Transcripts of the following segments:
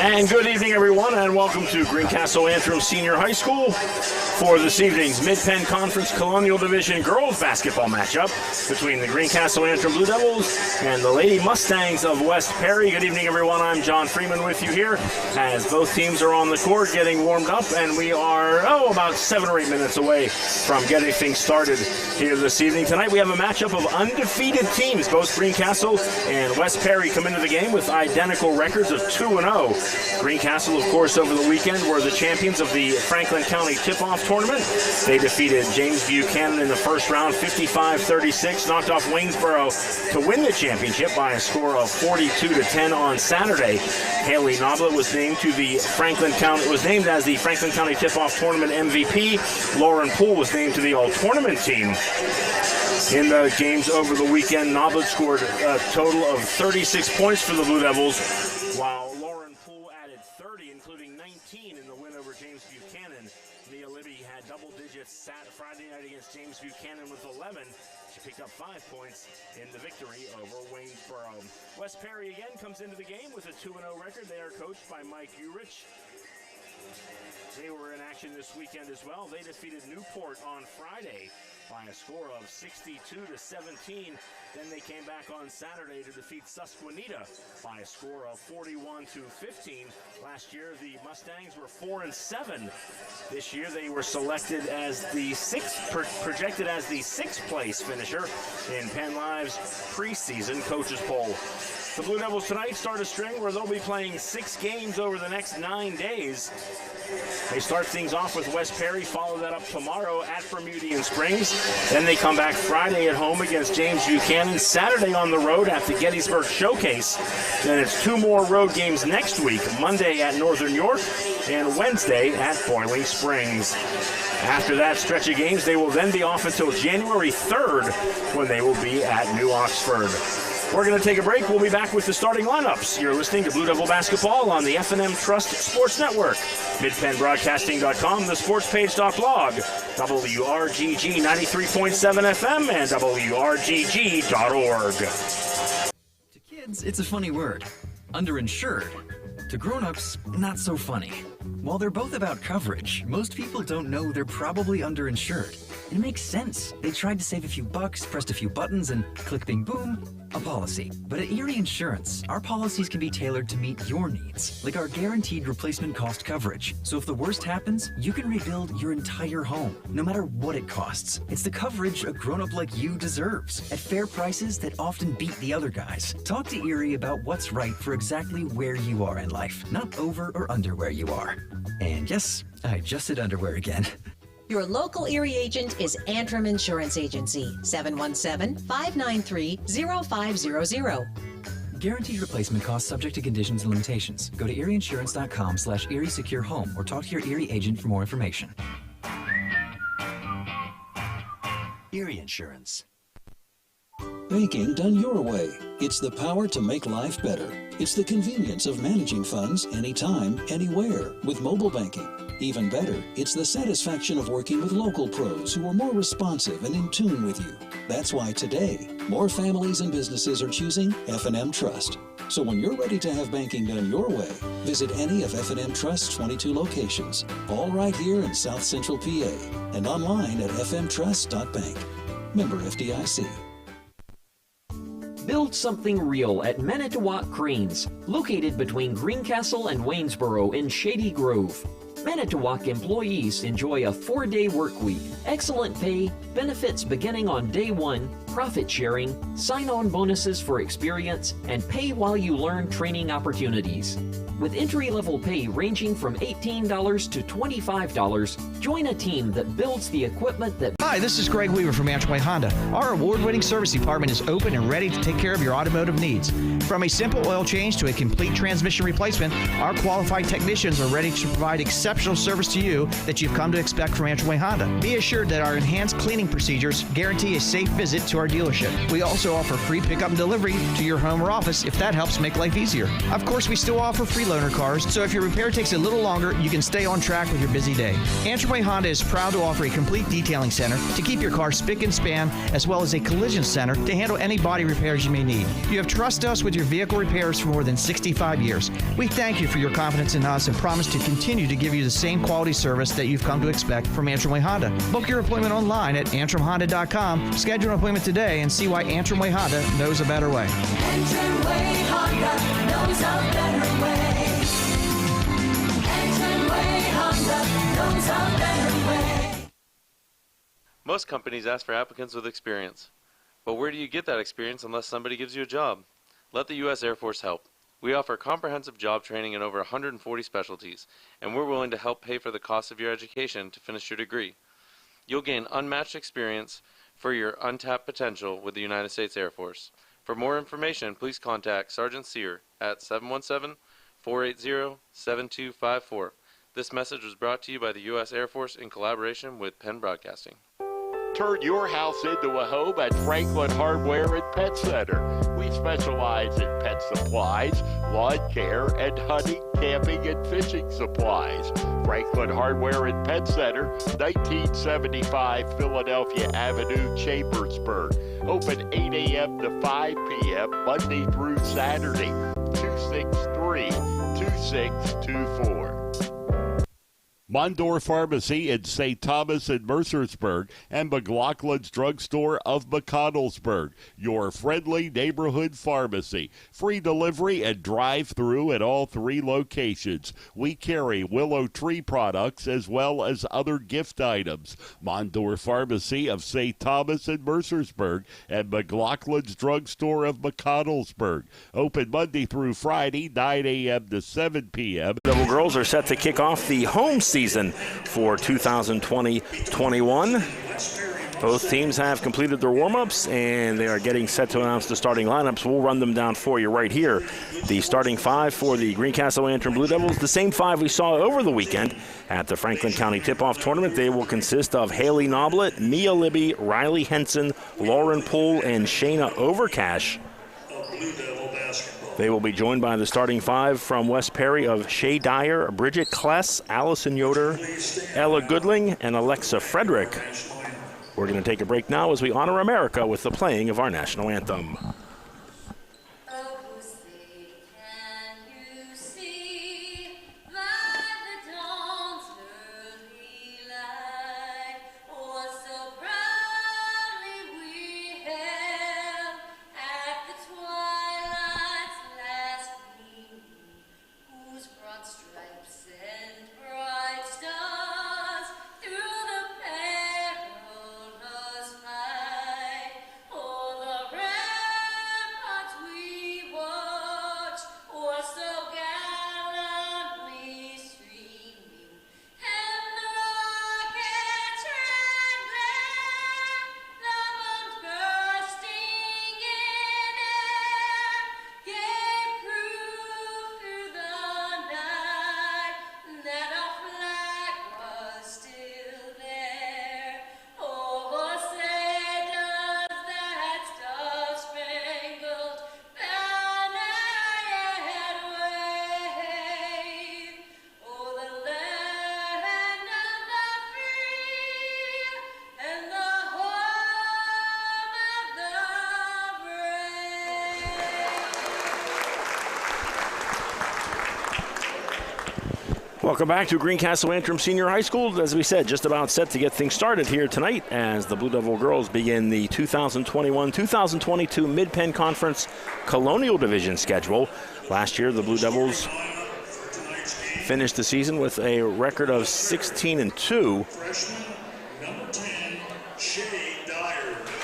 And good evening, everyone, and welcome to Greencastle Antrim Senior High School for this evening's Mid-Penn Conference Colonial Division girls basketball matchup between the Greencastle Antrim Blue Devils and the Lady Mustangs of West Perry. Good evening, everyone. I'm John Freeman with you here as both teams are on the court getting warmed up, and we are, about 7 or 8 minutes away from getting things started here this evening. Tonight we have a matchup of undefeated teams. Both Greencastle and West Perry come into the game with identical records of 2-0. Greencastle, of course, over the weekend were the champions of the Franklin County Tip-Off Tournament. They defeated James Buchanan in the first round, 55-36, knocked off Waynesboro to win the championship by a score of 42-10 on Saturday. Haley Noblet was named as the Franklin County Tip-Off Tournament MVP. Lauren Poole was named to the All-Tournament team. In the games over the weekend, Noblet scored a total of 36 points for the Blue Devils, while Lauren Poole added 30, including 19 in the win over James Buchanan. Mia Libby had double digits Friday night against James Buchanan with 11. She picked up 5 points in the victory over Waynesboro. West Perry again comes into the game with a 2-0 record. They are coached by Mike Urich. They were in action this weekend as well. They defeated Newport on Friday by a score of 62-17. Then they came back on Saturday to defeat Susquehanna by a score of 41-15. Last year, the Mustangs were 4-7. This year, they were selected as the projected as the sixth place finisher in Penn Live's preseason coaches poll. The Blue Devils tonight start a string where they'll be playing 6 games over the next 9 days. They start things off with West Perry, follow that up tomorrow at Bermudian Springs. Then they come back Friday at home against James Buchanan, Saturday on the road at the Gettysburg Showcase. Then it's 2 more road games next week, Monday at Northern York and Wednesday at Boiling Springs. After that stretch of games, they will then be off until January 3rd when they will be at New Oxford. We're going to take a break. We'll be back with the starting lineups. You're listening to Blue Devil Basketball on the F&M Trust Sports Network, MidPennBroadcasting.com, the sportspage.blog, WRGG 93.7 FM, and WRGG.org. To kids, it's a funny word, underinsured. To grown-ups, not so funny. While they're both about coverage, most people don't know they're probably underinsured. It makes sense. They tried to save a few bucks, pressed a few buttons, and click, bing, boom, a policy. But at Erie Insurance, our policies can be tailored to meet your needs, like our guaranteed replacement cost coverage. So if the worst happens, you can rebuild your entire home, no matter what it costs. It's the coverage a grown-up like you deserves, at fair prices that often beat the other guys. Talk to Erie about what's right for exactly where you are in life, not over or under where you are. And yes, I just said underwear again. Your local Erie agent is Antrim Insurance Agency, 717-593-0500. Guaranteed replacement costs subject to conditions and limitations. Go to erieinsurance.com/Erie Secure Home or talk to your Erie agent for more information. Erie Insurance. Banking done your way. It's the power to make life better. It's the convenience of managing funds anytime, anywhere with mobile banking. Even better, it's the satisfaction of working with local pros who are more responsive and in tune with you. That's why today, more families and businesses are choosing F&M Trust. So when you're ready to have banking done your way, visit any of F&M Trust's 22 locations, all right here in South Central PA, and online at fmtrust.bank. Member FDIC. Build something real at Manitowoc Cranes, located between Greencastle and Waynesboro in Shady Grove. Manitowoc employees enjoy a 4-day work week, excellent pay, benefits beginning on day 1, profit sharing, sign-on bonuses for experience, and pay while you learn training opportunities. With entry-level pay ranging from $18 to $25, join a team that builds the equipment that... Hi, this is Greg Weaver from Antrim Honda. Our award-winning service department is open and ready to take care of your automotive needs. From a simple oil change to a complete transmission replacement, our qualified technicians are ready to provide exceptional service to you that you've come to expect from Antrim Honda. Be assured that our enhanced cleaning procedures guarantee a safe visit to our dealership. We also offer free pickup and delivery to your home or office if that helps make life easier. Of course, we still offer free loaner cars, so if your repair takes a little longer, you can stay on track with your busy day. Antrim Way Honda is proud to offer a complete detailing center to keep your car spick and span, as well as a collision center to handle any body repairs you may need. You have trusted us with your vehicle repairs for more than 65 years. We thank you for your confidence in us and promise to continue to give you the same quality service that you've come to expect from Antrim Way Honda. Book your appointment online at antrimhonda.com. Schedule an appointment today and see why Antrim Way Honda knows a better way. Antrim Way Honda knows a better way. Antrim Way Honda knows a better way. Most companies ask for applicants with experience. But where do you get that experience unless somebody gives you a job? Let the U.S. Air Force help. We offer comprehensive job training in over 140 specialties, and we're willing to help pay for the cost of your education to finish your degree. You'll gain unmatched experience for your untapped potential with the United States Air Force. For more information, please contact Sergeant Sear at 717-480-7254. This message was brought to you by the U.S. Air Force in collaboration with Penn Broadcasting. Turn your house into a home at Franklin Hardware and Pet Center. We specialize in pet supplies, lawn care, and hunting, camping, and fishing supplies. Franklin Hardware and Pet Center, 1975 Philadelphia Avenue, Chambersburg. Open 8 a.m. to 5 p.m. Monday through Saturday. 263-2624. Mondor Pharmacy in St. Thomas and Mercersburg, and McLaughlin's Drugstore of McConnellsburg, your friendly neighborhood pharmacy. Free delivery and drive-through at all 3 locations. We carry Willow Tree products as well as other gift items. Mondor Pharmacy of St. Thomas and Mercersburg, and McLaughlin's Drugstore of McConnellsburg. Open Monday through Friday, 9 a.m. to 7 p.m. Devil girls are set to kick off the home season for 2020-21. Both teams have completed their warm-ups, and they are getting set to announce the starting lineups. We'll run them down for you right here. The starting 5 for the Greencastle Antrim Blue Devils, the same 5 we saw over the weekend at the Franklin County Tip-Off Tournament. They will consist of Haley Noblet, Mia Libby, Riley Henson, Lauren Poole, and Shayna Overcash. They will be joined by the starting 5 from West Perry of Shay Dyer, Bridget Kless, Allison Yoder, Ella Goodling, and Alexa Frederick. We're going to take a break now as we honor America with the playing of our national anthem. Welcome back to Greencastle Antrim Senior High School. As we said, just about set to get things started here tonight as the Blue Devil girls begin the 2021-2022 Mid-Penn Conference Colonial Division schedule. Last year, the Blue Devils finished the season with a record of 16-2.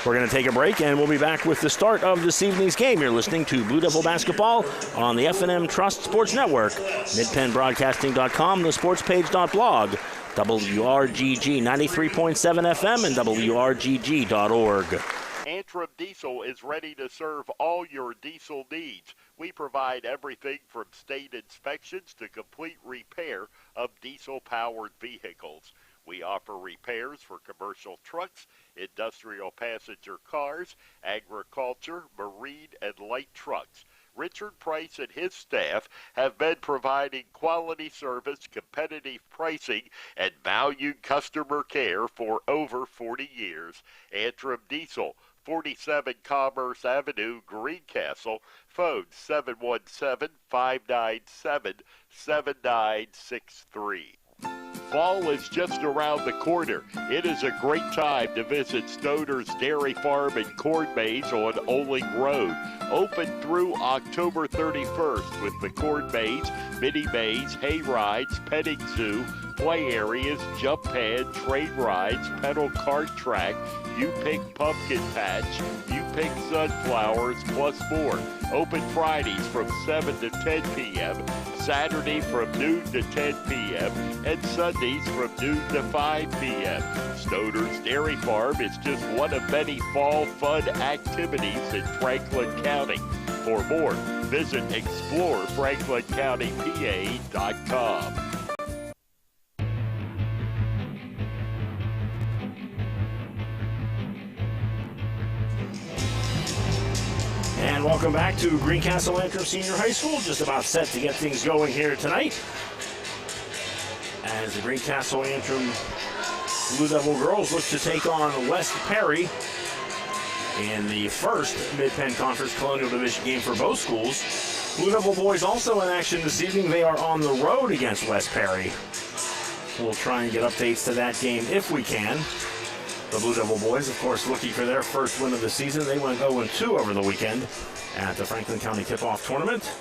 We're going to take a break, and we'll be back with the start of this evening's game. You're listening to Blue Devil Basketball on the F&M Trust Sports Network, midpennbroadcasting.com, the sportspage.blog, WRGG 93.7 FM, and WRGG.org. Antrim Diesel is ready to serve all your diesel needs. We provide everything from state inspections to complete repair of diesel-powered vehicles. We offer repairs for commercial trucks, industrial passenger cars, agriculture, marine, and light trucks. Richard Price and his staff have been providing quality service, competitive pricing, and valued customer care for over 40 years. Antrim Diesel, 47 Commerce Avenue, Greencastle. Phone 717-597-7963. Fall is just around the corner. It is a great time to visit Stoner's Dairy Farm and Corn Maze on Oling Road. Open through October 31st with the Corn Maze, mini maze, hay rides, petting zoo, play areas, jump pad, train rides, pedal cart track, You Pick Pumpkin Patch, You Pick Sunflowers, plus more. Open Fridays from 7 to 10 p.m., Saturday from noon to 10 p.m., and Sundays from noon to 5 p.m. Stoner's Dairy Farm is just one of many fall fun activities in Franklin County. For more, visit explorefranklincountypa.com. And welcome back to Greencastle Antrim Senior High School. Just about set to get things going here tonight, as the Greencastle Antrim Blue Devil girls look to take on West Perry in the first Mid-Penn Conference Colonial Division game for both schools. Blue Devil boys also in action this evening. They are on the road against West Perry. We'll try and get updates to that game if we can. The Blue Devil boys, of course, looking for their first win of the season. They went 0-2 over the weekend at the Franklin County Tip-Off Tournament.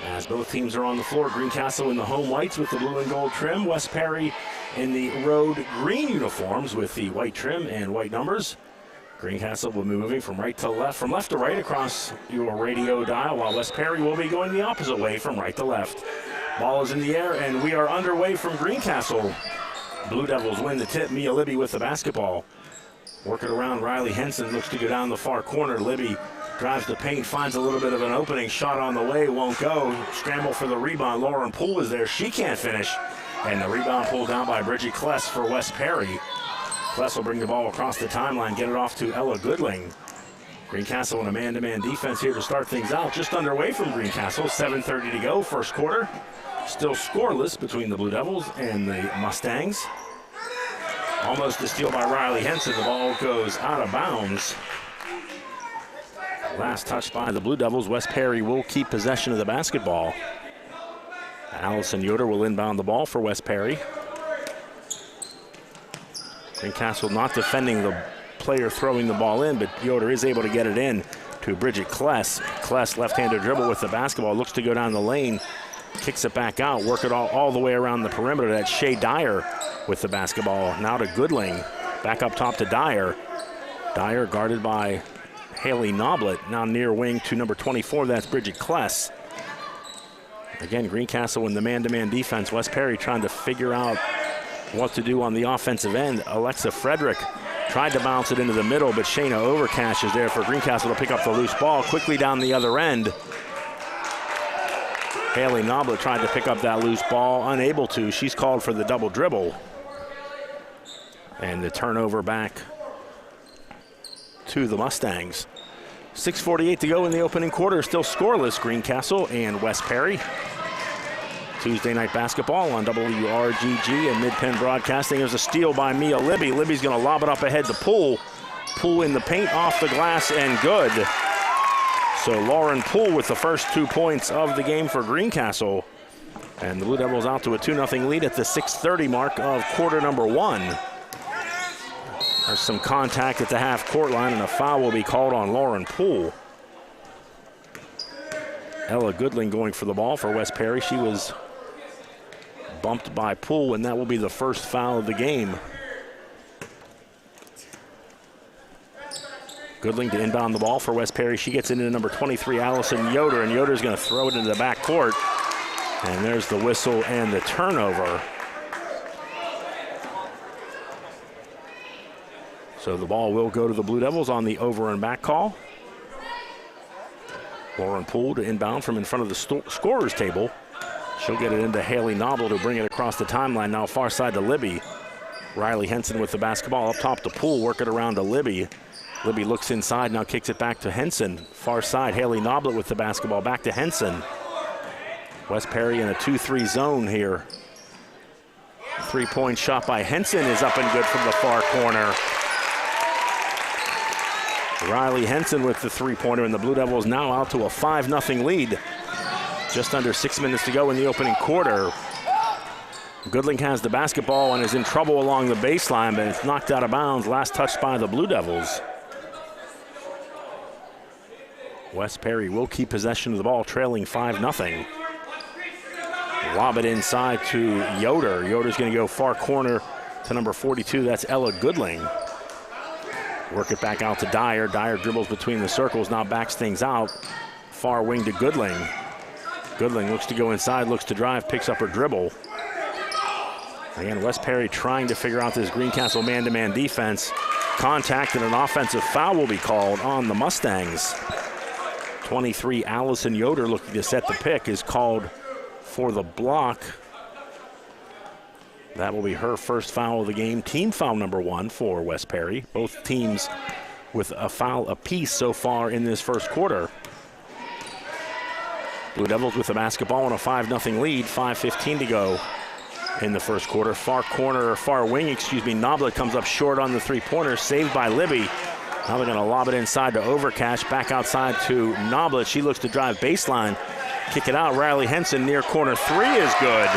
As both teams are on the floor, Greencastle in the home whites with the blue and gold trim. West Perry in the road green uniforms with the white trim and white numbers. Greencastle will be moving from right to left, from left to right across your radio dial, while West Perry will be going the opposite way from right to left. Ball is in the air, and we are underway from Greencastle. Blue Devils win the tip. Mia Libby with the basketball. Working around, Riley Henson looks to go down the far corner. Libby drives the paint, finds a little bit of an opening. Shot on the way, won't go. Scramble for the rebound. Lauren Poole is there. She can't finish. And the rebound pulled down by Bridget Kless for West Perry. Kless will bring the ball across the timeline, get it off to Ella Goodling. Greencastle in a man-to-man defense here to start things out. Just underway from Greencastle. 7:30 to go, first quarter. Still scoreless between the Blue Devils and the Mustangs. Almost a steal by Riley Henson. The ball goes out of bounds. Last touch by the Blue Devils. West Perry will keep possession of the basketball. Allison Yoder will inbound the ball for West Perry. Greencastle not defending the player throwing the ball in, but Yoder is able to get it in to Bridget Kless. Kless, left-handed dribble with the basketball, looks to go down the lane, kicks it back out, work it all the way around the perimeter. That's Shea Dyer with the basketball. Now to Goodling, back up top to Dyer. Dyer guarded by Haley Noblet, now near wing to number 24, that's Bridget Kless. Again, Greencastle in the man-to-man defense. West Perry trying to figure out what to do on the offensive end. Alexa Frederick tried to bounce it into the middle, but Shayna Overcash is there for Greencastle to pick up the loose ball. Quickly down the other end. Haley Noblet tried to pick up that loose ball, unable to. She's called for the double dribble. And the turnover back to the Mustangs. 6:48 to go in the opening quarter. Still scoreless, Greencastle and West Perry. Tuesday night basketball on WRGG and Mid-Penn Broadcasting. There's a steal by Mia Libby. Libby's going to lob it up ahead to Poole. Poole in the paint, off the glass, and good. So Lauren Poole with the first 2 points of the game for Greencastle. And the Blue Devils out to a 2-0 lead at the 6:30 mark of quarter number one. There's some contact at the half-court line, and a foul will be called on Lauren Poole. Ella Goodling going for the ball for West Perry. She was bumped by Poole, and that will be the first foul of the game. Goodling to inbound the ball for West Perry. She gets into number 23, Allison Yoder, and Yoder's going to throw it into the back court. And there's the whistle and the turnover. So the ball will go to the Blue Devils on the over and back call. Lauren Poole to inbound from in front of the scorer's table. She'll get it into Haley Nobble to bring it across the timeline. Now far side to Libby. Riley Henson with the basketball up top to Poole. Work it around to Libby. Libby looks inside, now kicks it back to Henson. Far side, Haley Noblet with the basketball, back to Henson. West Perry in a 2-3 zone here. 3-point shot by Henson is up and good from the far corner. Riley Henson with the three-pointer, and the Blue Devils now out to a 5-0 lead. Just under 6 minutes to go in the opening quarter. Goodling has the basketball and is in trouble along the baseline, but it's knocked out of bounds. Last touched by the Blue Devils. West Perry will keep possession of the ball, trailing 5-0. Lob it inside to Yoder. Yoder's going to go far corner to number 42. That's Ella Goodling. Work it back out to Dyer. Dyer dribbles between the circles, now backs things out. Far wing to Goodling. Goodling looks to go inside, looks to drive, picks up her dribble. Again, West Perry trying to figure out this Greencastle man-to-man defense. Contact and an offensive foul will be called on the Mustangs. 23, Allison Yoder, looking to set the pick, is called for the block. That will be her first foul of the game. Team foul number 1 for West Perry. Both teams with a foul apiece so far in this first quarter. Blue Devils with the basketball and a 5-0 lead. 5:15 to go in the first quarter. Far wing, Noblet comes up short on the three-pointer, saved by Libby. Now they're going to lob it inside to Overcash, back outside to Noblet. She looks to drive baseline, kick it out. Riley Henson near corner 3 is good.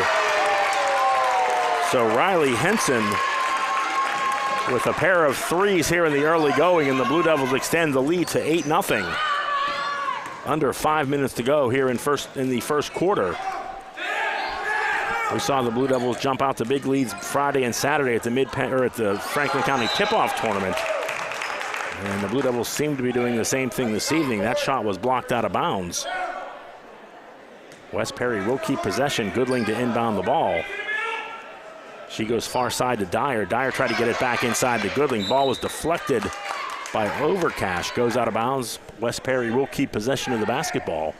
So Riley Henson with a pair of threes here in the early going, and the Blue Devils extend the lead to 8-0. Under 5 minutes to go here in the first quarter. We saw the Blue Devils jump out to big leads Friday and Saturday at the Franklin County Tip-Off Tournament. And the Blue Devils seem to be doing the same thing this evening. That shot was blocked out of bounds. West Perry will keep possession. Goodling to inbound the ball. She goes far side to Dyer. Dyer tried to get it back inside to Goodling. Ball was deflected by Overcash. Goes out of bounds. West Perry will keep possession of the basketball.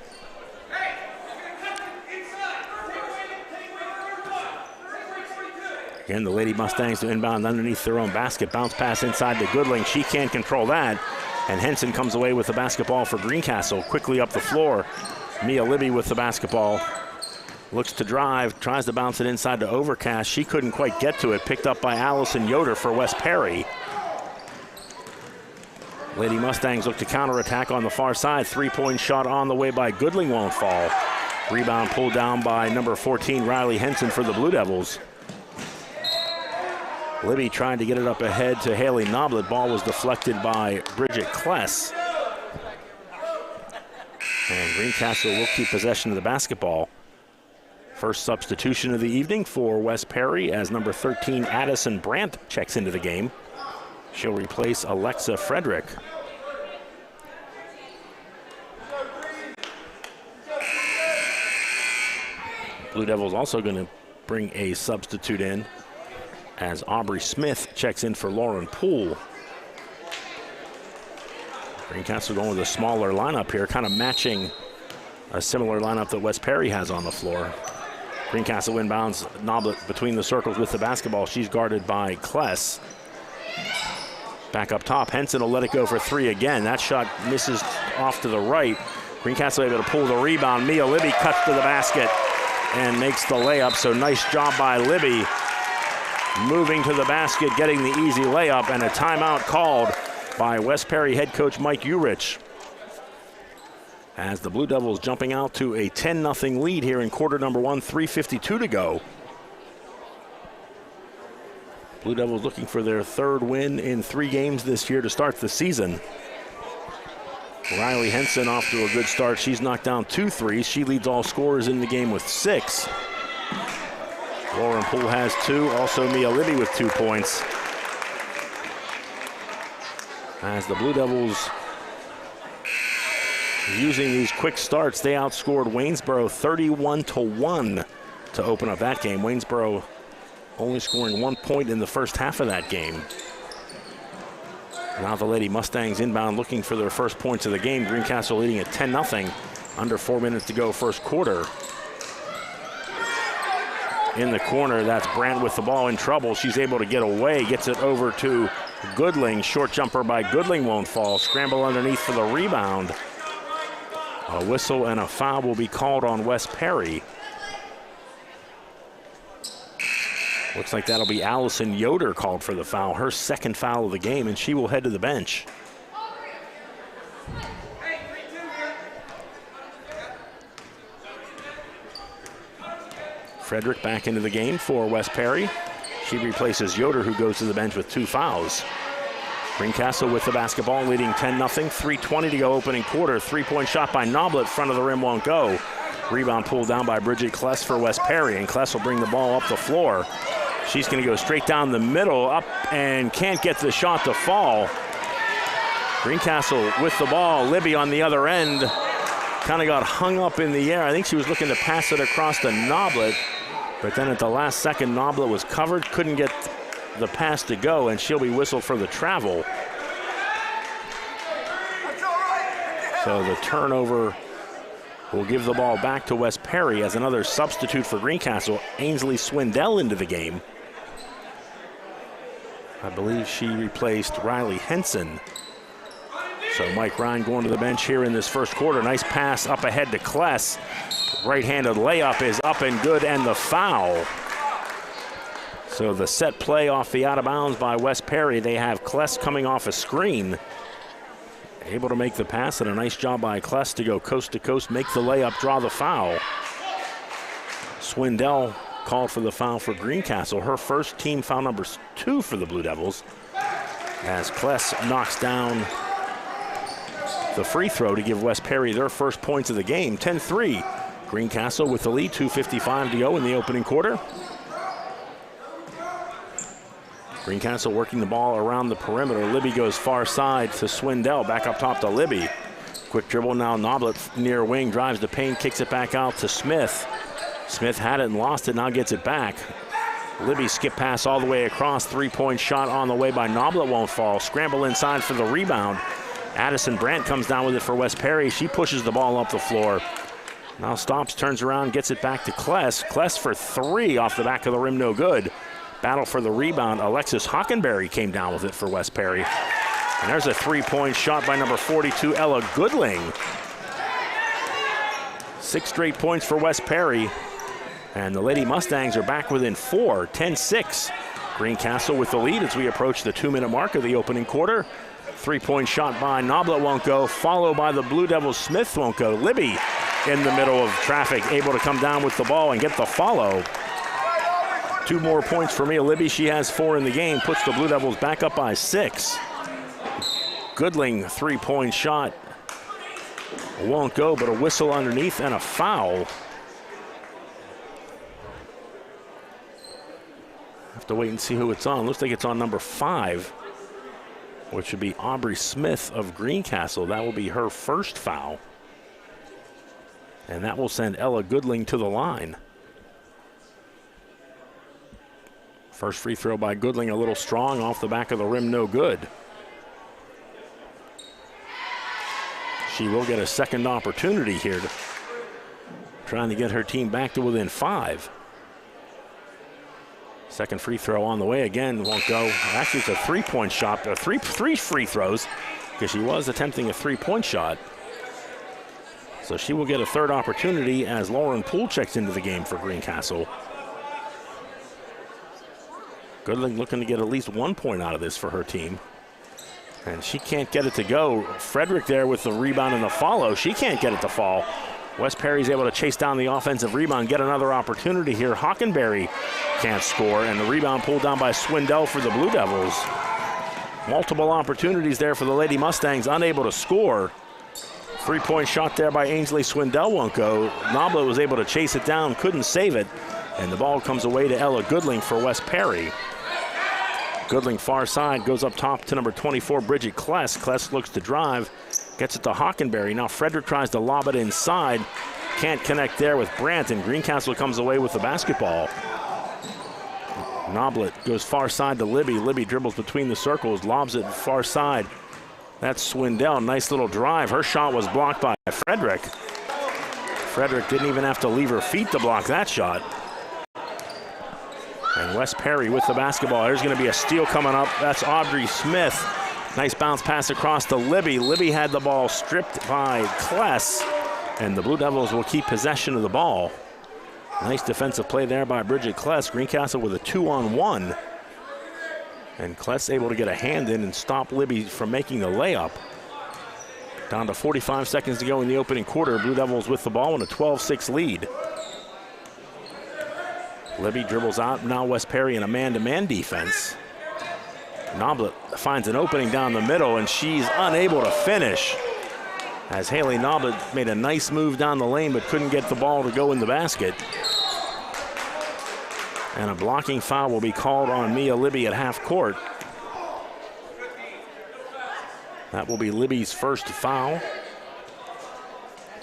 Again, the Lady Mustangs to inbound underneath their own basket. Bounce pass inside to Goodling. She can't control that. And Henson comes away with the basketball for Greencastle. Quickly up the floor. Mia Libby with the basketball. Looks to drive, tries to bounce it inside to Overcash. She couldn't quite get to it. Picked up by Allison Yoder for West Perry. Lady Mustangs look to counterattack on the far side. 3-point shot on the way by Goodling won't fall. Rebound pulled down by number 14, Riley Henson for the Blue Devils. Libby trying to get it up ahead to Haley Noblet. Ball was deflected by Bridget Kless. And Greencastle will keep possession of the basketball. First substitution of the evening for West Perry as number 13, Addison Brandt, checks into the game. She'll replace Alexa Frederick. Blue Devils also going to bring a substitute in as Aubrey Smith checks in for Lauren Poole. Greencastle going with a smaller lineup here, kind of matching a similar lineup that West Perry has on the floor. Greencastle inbounds, Noblet between the circles with the basketball. She's guarded by Kless. Back up top, Henson will let it go for 3 again. That shot misses off to the right. Greencastle able to pull the rebound. Mia Libby cuts to the basket and makes the layup, so nice job by Libby. Moving to the basket, getting the easy layup, and a timeout called by West Perry head coach Mike Urich. As the Blue Devils jumping out to a 10-0 lead here in quarter number 1, 3:52 to go. Blue Devils looking for their 3rd win in 3 games this year to start the season. Riley Henson off to a good start. She's knocked down 2 threes. She leads all scorers in the game with 6. Lauren Poole has 2. Also Mia Libby with 2 points. As the Blue Devils using these quick starts, they outscored Waynesboro 31-1 to open up that game. Waynesboro only scoring 1 point in the first half of that game. Now the Lady Mustangs inbound looking for their first points of the game. Greencastle leading at 10-0. Under 4 minutes to go first quarter. In the corner, that's Brandt with the ball in trouble. She's able to get away, gets it over to Goodling, short jumper by Goodling won't fall. Scramble underneath for the rebound. A whistle and a foul will be called on Wes Perry. Looks like that'll be Allison Yoder called for the foul, her second foul of the game, and she will head to the bench. Frederick back into the game for Wes Perry. She replaces Yoder, who goes to the bench with 2 fouls. Greencastle with the basketball, leading 10-0, 3:20 to go opening quarter. Three-point shot by Noblet, front of the rim won't go. Rebound pulled down by Bridget Kless for Wes Perry, and Kless will bring the ball up the floor. She's going to go straight down the middle, up, and can't get the shot to fall. Greencastle with the ball. Libby on the other end kind of got hung up in the air. I think she was looking to pass it across to Noblet, but then at the last second, Noblet was covered, couldn't get the pass to go, and she'll be whistled for the travel. So the turnover will give the ball back to Wes Perry as another substitute for Greencastle. Ainsley Swindell into the game. I believe she replaced Riley Henson. So Mike Ryan going to the bench here in this first quarter. Nice pass up ahead to Kless. Right-handed layup is up and good, and the foul. So the set play off the out of bounds by Wes Perry. They have Kless coming off a screen. Able to make the pass, and a nice job by Kless to go coast to coast, make the layup, draw the foul. Swindell called for the foul for Greencastle. Her first team foul number 2 for the Blue Devils, as Kless knocks down the free throw to give Wes Perry their first points of the game. 10-3. Greencastle with the lead, 2:55 to go in the opening quarter. Greencastle working the ball around the perimeter. Libby goes far side to Swindell, back up top to Libby. Quick dribble now, Noblet near wing, drives the paint, kicks it back out to Smith. Smith had it and lost it, now gets it back. Libby skip pass all the way across, three-point shot on the way by Noblet won't fall. Scramble inside for the rebound. Addison Brandt comes down with it for Wes Perry. She pushes the ball up the floor. Now stops, turns around, gets it back to Kless. Kless for 3 off the back of the rim, no good. Battle for the rebound. Alexis Hockenberry came down with it for Wes Perry. And there's a three-point shot by number 42, Ella Goodling. 6 straight points for Wes Perry. And the Lady Mustangs are back within 4, 10-6. Greencastle with the lead as we approach the 2-minute mark of the opening quarter. Three-point shot by Noblet won't go, followed by the Blue Devils. Smith won't go. Libby in the middle of traffic, able to come down with the ball and get the follow. 2 more points for Mia Libby. She has 4 in the game, puts the Blue Devils back up by 6. Goodling, three-point shot. Won't go, but a whistle underneath and a foul. Have to wait and see who it's on. Looks like it's on number 5, which would be Aubrey Smith of Greencastle. That will be her first foul. And that will send Ella Goodling to the line. First free throw by Goodling, a little strong off the back of the rim, no good. She will get a second opportunity here, trying to get her team back to within 5. Second free throw on the way again, won't go. Actually, it's a three-point shot, three free throws, because she was attempting a three-point shot. So she will get a third opportunity as Lauren Poole checks into the game for Greencastle. Goodling looking to get at least 1 point out of this for her team. And she can't get it to go. Frederick there with the rebound and the follow. She can't get it to fall. Wes Perry's able to chase down the offensive rebound, get another opportunity here. Hockenberry can't score, and the rebound pulled down by Swindell for the Blue Devils. Multiple opportunities there for the Lady Mustangs, unable to score. Three-point shot there by Ainsley Swindell won't go. Noblet was able to chase it down, couldn't save it, and the ball comes away to Ella Goodling for Wes Perry. Goodling far side, goes up top to number 24, Bridget Kless. Kless looks to drive, gets it to Hockenberry. Now Frederick tries to lob it inside. Can't connect there with Brandt, and Greencastle comes away with the basketball. Noblet goes far side to Libby. Libby dribbles between the circles, lobs it far side. That's Swindell, nice little drive. Her shot was blocked by Frederick. Frederick didn't even have to leave her feet to block that shot. And Wes Perry with the basketball. There's going to be a steal coming up. That's Audrey Smith. Nice bounce pass across to Libby. Libby had the ball stripped by Kless, and the Blue Devils will keep possession of the ball. Nice defensive play there by Bridget Kless. Greencastle with a 2-on-1. And Kless able to get a hand in and stop Libby from making the layup. Down to 45 seconds to go in the opening quarter. Blue Devils with the ball in a 12-6 lead. Libby dribbles out. Now Wes Perry in a man-to-man defense. Noblet finds an opening down the middle, and she's unable to finish. As Haley Noblet made a nice move down the lane, but couldn't get the ball to go in the basket. And a blocking foul will be called on Mia Libby at half court. That will be Libby's first foul.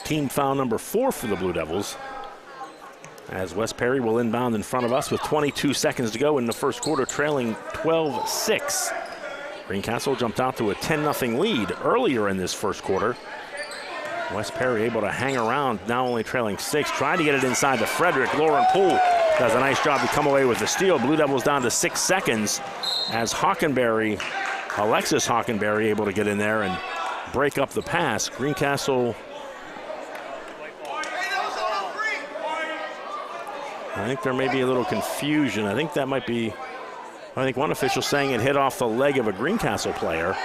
Team foul number 4 for the Blue Devils. As Wes Perry will inbound in front of us with 22 seconds to go in the first quarter, trailing 12-6. Greencastle jumped out to a 10-0 lead earlier in this first quarter. Wes Perry able to hang around, now only trailing 6. Trying to get it inside to Frederick. Lauren Poole does a nice job to come away with the steal. Blue Devils down to 6 seconds as Alexis Hockenberry able to get in there and break up the pass. Greencastle, I think there may be a little confusion. I think one official saying it hit off the leg of a Greencastle player.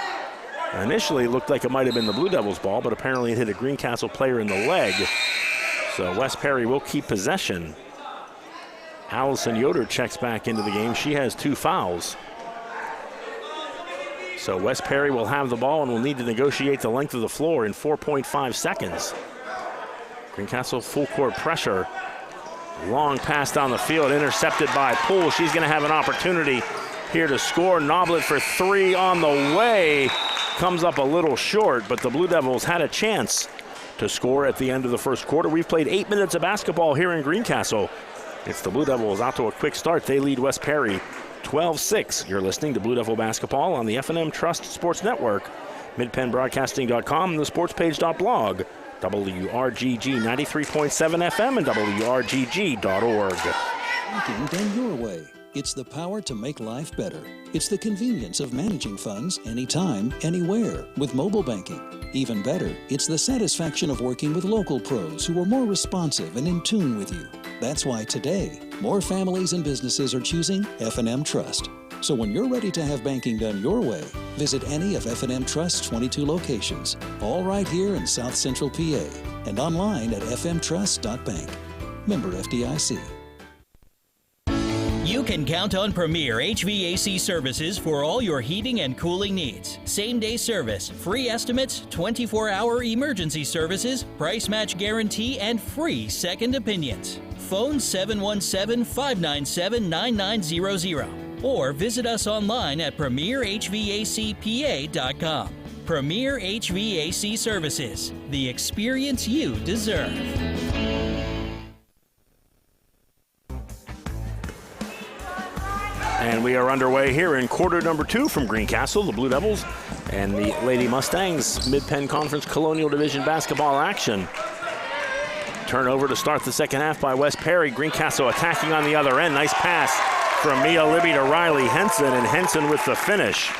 Initially, it looked like it might have been the Blue Devils ball, but apparently it hit a Greencastle player in the leg. So Wes Perry will keep possession. Allison Yoder checks back into the game. She has 2 fouls. So Wes Perry will have the ball and will need to negotiate the length of the floor in 4.5 seconds. Greencastle full court pressure. Long pass down the field, intercepted by Poole. She's going to have an opportunity here to score. Noblet for 3 on the way. Comes up a little short, but the Blue Devils had a chance to score at the end of the first quarter. We've played 8 minutes of basketball here in Greencastle. It's the Blue Devils out to a quick start. They lead Wes Perry 12-6. You're listening to Blue Devil Basketball on the F&M Trust Sports Network, midpennbroadcasting.com, and the sportspage.blog, WRGG 93.7 FM, and WRGG.org. Banking done your way. It's the power to make life better. It's the convenience of managing funds anytime, anywhere with mobile banking. Even better, it's the satisfaction of working with local pros who are more responsive and in tune with you. That's why today, more families and businesses are choosing F&M Trust. So when you're ready to have banking done your way, visit any of F&M Trust's 22 locations, all right here in South Central PA, and online at fmtrust.bank. Member FDIC. You can count on Premier HVAC services for all your heating and cooling needs. Same-day service, free estimates, 24-hour emergency services, price match guarantee, and free second opinions. Phone 717-597-9900 or visit us online at premierhvacpa.com. Premier HVAC Services, the experience you deserve. And we are underway here in quarter number 2 from Greencastle, the Blue Devils and the Lady Mustangs Mid-Penn Conference Colonial Division basketball action. Turnover to start the second half by Wes Perry. Greencastle attacking on the other end. Nice pass from Mia Libby to Riley Henson, and Henson with the finish.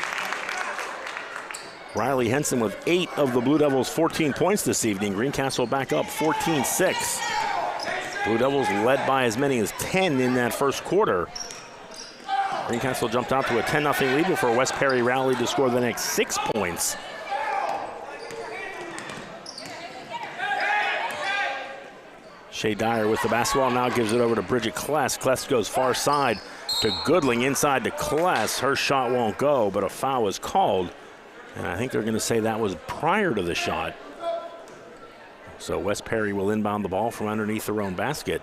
Riley Henson with 8 of the Blue Devils' 14 points this evening. Greencastle back up 14-6. Blue Devils led by as many as 10 in that first quarter. Greencastle jumped out to a 10-0 lead before Wes Perry rallied to score the next 6 points. Shea Dyer with the basketball now gives it over to Bridget Kless. Kless goes far side to Goodling, inside to Kless. Her shot won't go, but a foul is called. And I think they're going to say that was prior to the shot. So Wes Perry will inbound the ball from underneath their own basket.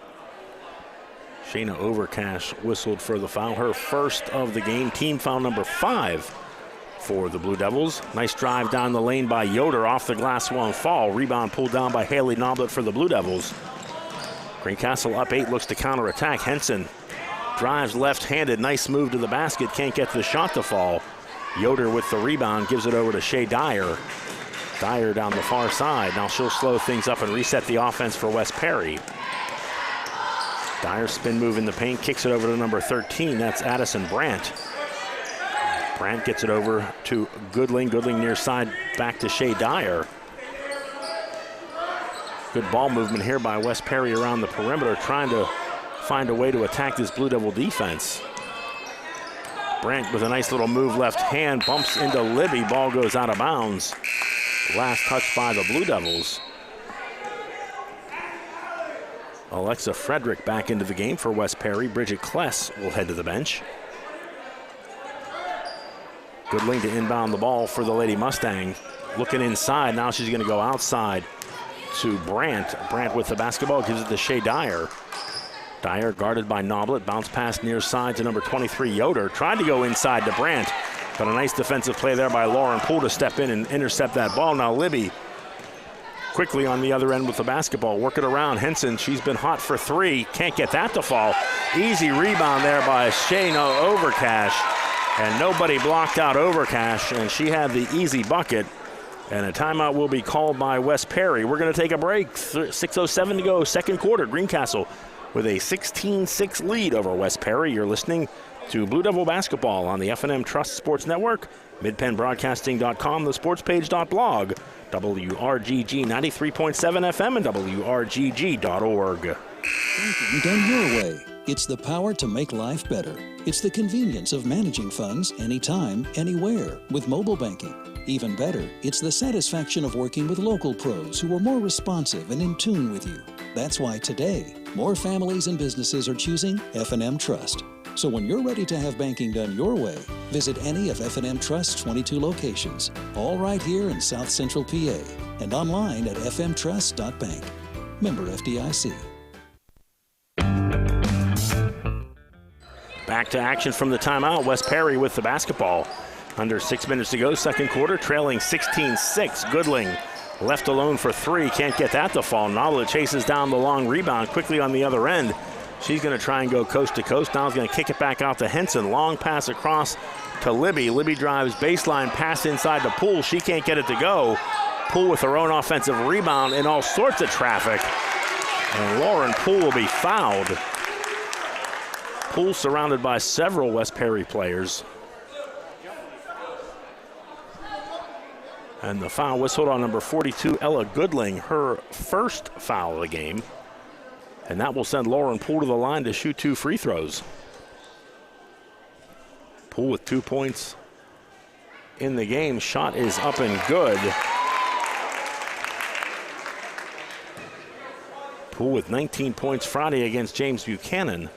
Shayna Overcash whistled for the foul, her first of the game. Team foul number 5 for the Blue Devils. Nice drive down the lane by Yoder, off the glass, won't fall. Rebound pulled down by Haley Noblet for the Blue Devils. Greencastle up 8, looks to counterattack. Henson drives left-handed, nice move to the basket, can't get the shot to fall. Yoder with the rebound, gives it over to Shea Dyer. Dyer down the far side. Now she'll slow things up and reset the offense for Wes Perry. Dyer spin move in the paint, kicks it over to number 13. That's Addison Brandt. Brandt gets it over to Goodling. Goodling near side, back to Shea Dyer. Good ball movement here by West Perry around the perimeter, trying to find a way to attack this Blue Devil defense. Brandt with a nice little move left hand, bumps into Libby. Ball goes out of bounds. Last touch by the Blue Devils. Alexa Frederick back into the game for West Perry. Bridget Kless will head to the bench. Goodling to inbound the ball for the Lady Mustang. Looking inside, now she's going to go outside to Brandt. Brandt with the basketball, gives it to Shea Dyer. Dyer guarded by Noblet, bounce pass near side to number 23 Yoder. Tried to go inside to Brandt, but a nice defensive play there by Lauren Poole to step in and intercept that ball. Now Libby quickly on the other end with the basketball, work it around. Henson, she's been hot for three, can't get that to fall. Easy rebound there by Shea, no Overcash, and nobody blocked out Overcash, and she had the easy bucket. And a timeout will be called by West Perry. We're going to take a break. 6:07 to go, second quarter. Greencastle with a 16-6 lead over West Perry. You're listening to Blue Devil Basketball on the F&M Trust Sports Network, midpennbroadcasting.com, thesportspage.blog, WRGG 93.7 FM, and WRGG.org. Banking done your way. It's the power to make life better. It's the convenience of managing funds anytime, anywhere with mobile banking. Even better, it's the satisfaction of working with local pros who are more responsive and in tune with you. That's why today, more families and businesses are choosing F&M Trust. So when you're ready to have banking done your way, visit any of F&M Trust's 22 locations, all right here in South Central PA, and online at fmtrust.bank. Member FDIC. Back to action from the timeout. West Perry with the basketball. Under 6 minutes to go, second quarter, trailing 16-6. Goodling left alone for three, can't get that to fall. Noblet chases down the long rebound quickly on the other end. She's going to try and go coast to coast. Now is going to kick it back out to Henson. Long pass across to Libby. Libby drives baseline, pass inside to Poole. She can't get it to go. Poole with her own offensive rebound in all sorts of traffic. And Lauren Poole will be fouled. Poole surrounded by several West Perry players. And the foul whistled on number 42, Ella Goodling, her first foul of the game. And that will send Lauren Poole to the line to shoot two free throws. Poole with 2 points in the game. Shot is up and good. Poole with 19 points Friday against James Buchanan.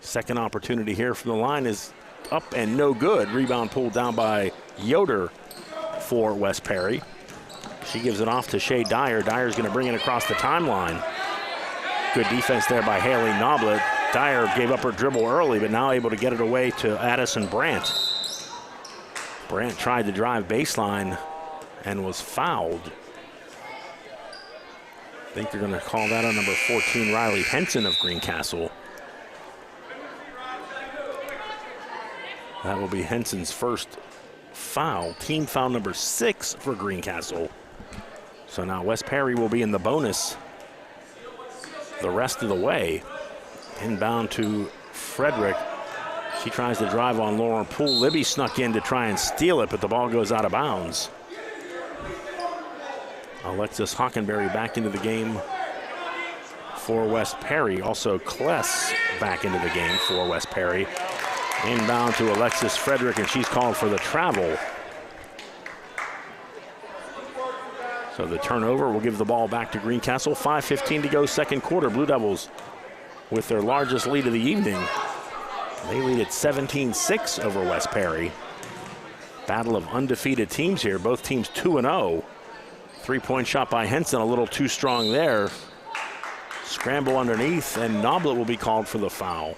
Second opportunity here from the line is up and no good. Rebound pulled down by Yoder for West Perry. She gives it off to Shea Dyer. Dyer's going to bring it across the timeline. Good defense there by Haley Noblet. Dyer gave up her dribble early, but now able to get it away to Addison Brandt. Brandt tried to drive baseline and was fouled. I think they're going to call that on number 14, Riley Henson of Greencastle. That will be Henson's first foul, team foul number 6 for Greencastle. So now West Perry will be in the bonus the rest of the way. Inbound to Frederick. She tries to drive on Lauren Poole. Libby snuck in to try and steal it, but the ball goes out of bounds. Alexis Hockenberry back into the game for West Perry. Also Kless back into the game for West Perry. Inbound to Alexis Frederick, and she's called for the travel. So the turnover will give the ball back to Greencastle. 5:15 to go, second quarter. Blue Devils with their largest lead of the evening. They lead at 17-6 over West Perry. Battle of undefeated teams here. Both teams 2-0. Three-point shot by Henson, a little too strong there. Scramble underneath, and Noblet will be called for the foul.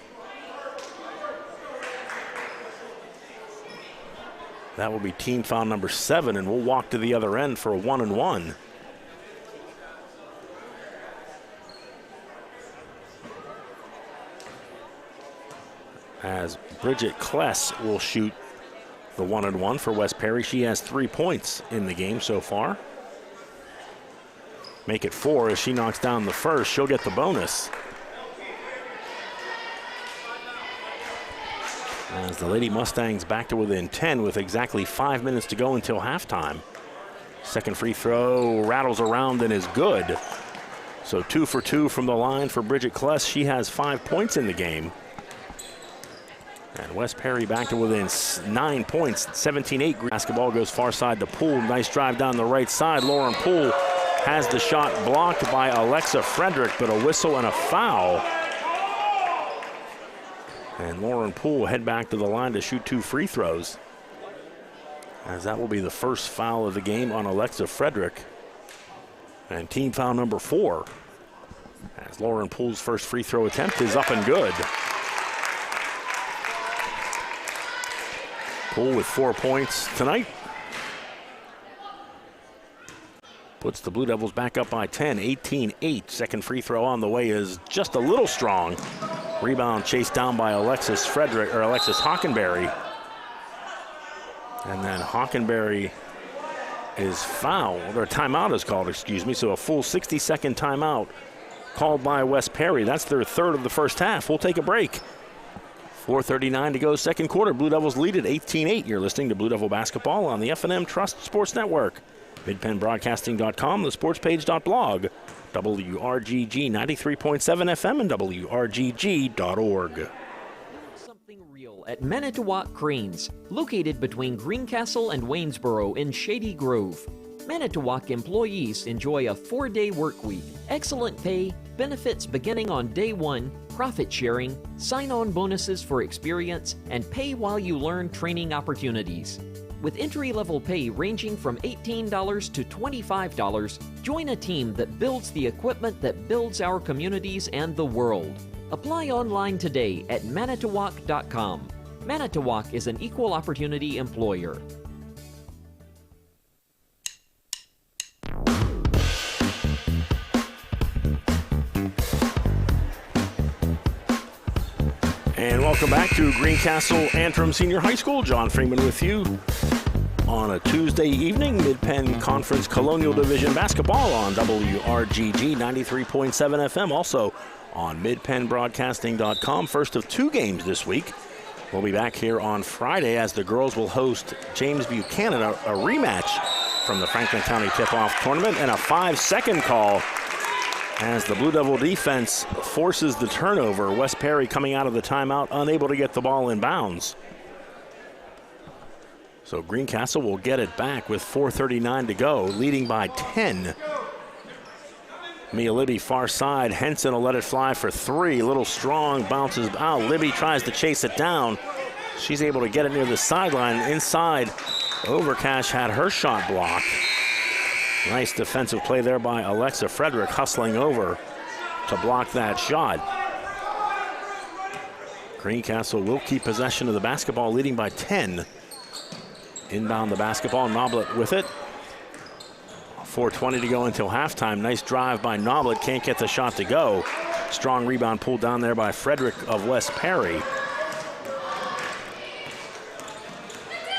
That will be team foul number 7, and we'll walk to the other end for a 1-and-1. As Bridget Kless will shoot the 1-and-1 for West Perry. She has 3 points in the game so far. Make it 4 as she knocks down the first. She'll get the bonus. As the Lady Mustangs back to within 10 with exactly 5 minutes to go until halftime. Second free throw rattles around and is good. So 2 for 2 from the line for Bridget Kless. She has 5 points in the game. And West Perry back to within 9 points, 17-8. Basketball goes far side to Poole. Nice drive down the right side. Lauren Poole has the shot blocked by Alexa Frederick, but a whistle and a foul. And Lauren Poole head back to the line to shoot 2 free throws, as that will be the first foul of the game on Alexa Frederick. And team foul number 4, as Lauren Poole's first free throw attempt is up and good. Poole with 4 points tonight. Puts the Blue Devils back up by 10, 18-8. Second free throw on the way is just a little strong. Rebound chased down by Alexis Hockenberry. And then Hockenberry is fouled, or timeout is called, excuse me. So a full 60-second timeout called by West Perry. That's their third of the first half. We'll take a break. 4:39 to go, second quarter. Blue Devils lead at 18-8. You're listening to Blue Devil Basketball on the F&M Trust Sports Network. MidPennBroadcasting.com, thesportspage.blog, WRGG 93.7 FM, and WRGG.org. Something real at Manitowoc Cranes, located between Greencastle and Waynesboro in Shady Grove. Manitowoc employees enjoy a 4-day work week, excellent pay, benefits beginning on day 1, profit sharing, sign-on bonuses for experience, and pay while you learn training opportunities. With entry-level pay ranging from $18 to $25, join a team that builds the equipment that builds our communities and the world. Apply online today at manitowoc.com. Manitowoc is an equal opportunity employer. And welcome back to Greencastle Antrim Senior High School. John Freeman with you on a Tuesday evening. Mid-Penn Conference Colonial Division basketball on WRGG 93.7 FM. Also on midpennbroadcasting.com. First of 2 games this week. We'll be back here on Friday as the girls will host James Buchanan, a rematch from the Franklin County Tip-Off Tournament, and a 5-second call as the Blue Devil defense forces the turnover. West Perry coming out of the timeout, unable to get the ball in bounds. So Greencastle will get it back with 4:39 to go, leading by 10. Mia Libby far side. Henson will let it fly for 3. A little strong, bounces out. Libby tries to chase it down. She's able to get it near the sideline. Inside, Overcash had her shot blocked. Nice defensive play there by Alexa Frederick, hustling over to block that shot. Greencastle will keep possession of the basketball, leading by 10. Inbound the basketball, Noblet with it. 4:20 to go until halftime. Nice drive by Noblet, can't get the shot to go. Strong rebound pulled down there by Frederick of West Perry.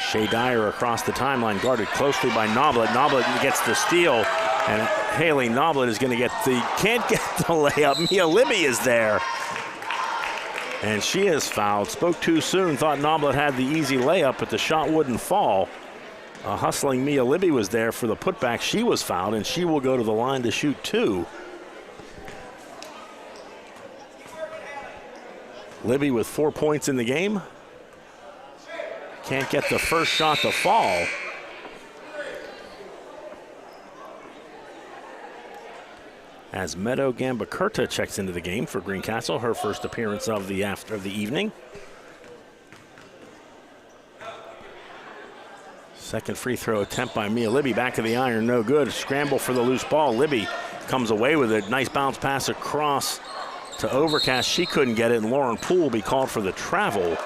Shea Dyer across the timeline, guarded closely by Noblet. Noblet gets the steal, and Haley Noblet is going to can't get the layup. Mia Libby is there, and she is fouled. Spoke too soon, thought Noblet had the easy layup, but the shot wouldn't fall. A hustling Mia Libby was there for the putback. She was fouled, and she will go to the line to shoot 2. Libby with 4 points in the game. Can't get the first shot to fall. As Meadow Gambacurta checks into the game for Greencastle, her first appearance of the evening. Second free throw attempt by Mia Libby, back of the iron, no good. Scramble for the loose ball. Libby comes away with it. Nice bounce pass across to Overcast. She couldn't get it, and Lauren Poole will be called for the travel,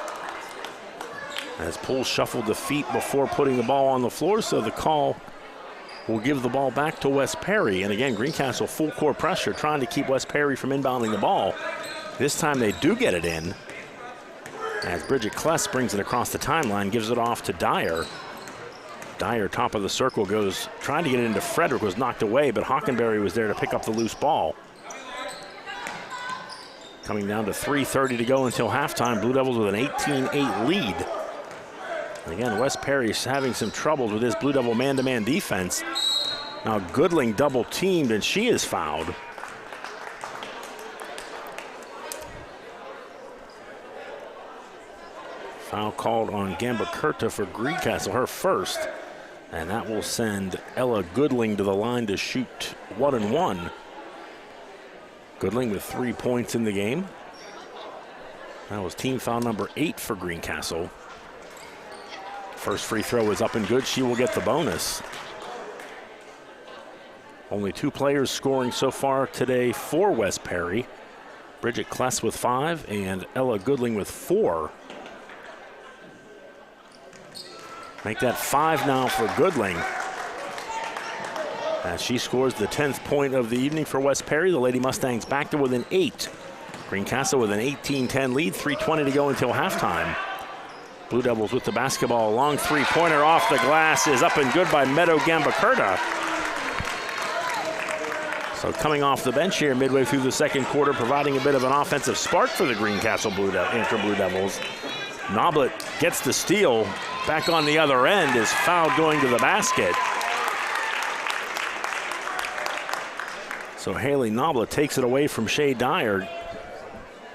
as Poole shuffled the feet before putting the ball on the floor, so the call will give the ball back to West Perry. And again, Greencastle full court pressure, trying to keep West Perry from inbounding the ball. This time they do get it in, as Bridget Kless brings it across the timeline, gives it off to Dyer. Dyer, top of the circle, goes trying to get it into Frederick, was knocked away, but Hockenberry was there to pick up the loose ball. coming down to 3:30 to go until halftime. Blue Devils with an 18-8 lead. And again, Wes Perry's having some troubles with his Blue Devil man-to-man defense. Now Goodling double teamed and she is fouled. Foul called on Gamba Kurta for Greencastle, her first. And that will send Ella Goodling to the line to shoot 1-1. Goodling with 3 points in the game. That was team foul number 8 for Greencastle. First free throw is up and good. She will get the bonus. Only 2 players scoring so far today for Wes Perry. Bridget Kless with 5 and Ella Goodling with 4. Make that 5 now for Goodling. As she scores the 10th point of the evening for Wes Perry, the Lady Mustangs back to within 8. Greencastle with an 18-10 lead, 3:20 to go until halftime. Blue Devils with the basketball. Long three-pointer off the glass is up and good by Meadow Gambakurta. So coming off the bench here midway through the second quarter, providing a bit of an offensive spark for the Greencastle Blue Devils. Noblet gets the steal. Back on the other end is fouled going to the basket. So Haley Noblet takes it away from Shea Dyer.